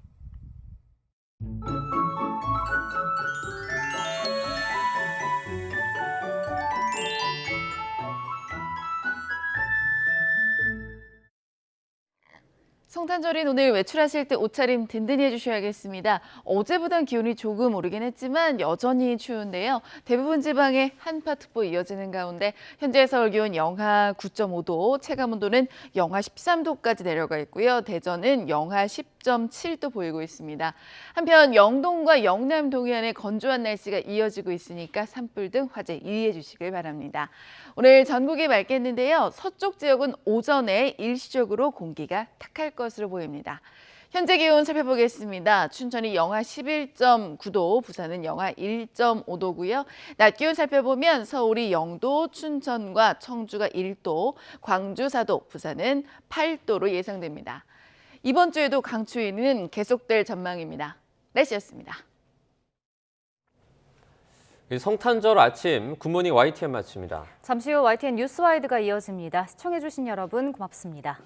성탄절인 오늘 외출하실 때 옷차림 든든히 해주셔야겠습니다. 어제보단 기온이 조금 오르긴 했지만 여전히 추운데요. 대부분 지방에 한파특보 이어지는 가운데 현재 서울 기온 영하 9.5도, 체감온도는 영하 13도까지 내려가 있고요. 대전은 영하 10.7도 보이고 있습니다. 한편 영동과 영남 동해안에 건조한 날씨가 이어지고 있으니까 산불 등 화재 유의해 주시길 바랍니다. 오늘 전국이 맑겠는데요. 서쪽 지역은 오전에 일시적으로 공기가 탁할 것으로 보입니다. 현재 기온 살펴보겠습니다. 춘천이 영하 11.9도, 부산은 영하 1.5도고요. 낮 기온 살펴보면 서울이 0도, 춘천과 청주가 1도, 광주 4도, 부산은 8도로 예상됩니다. 이번 주에도 강추위는 계속될 전망입니다. 날씨였습니다. 성탄절 아침 굿모닝 YTN 마칩니다. 잠시 후 YTN 뉴스와이드가 이어집니다. 시청해주신 여러분 고맙습니다.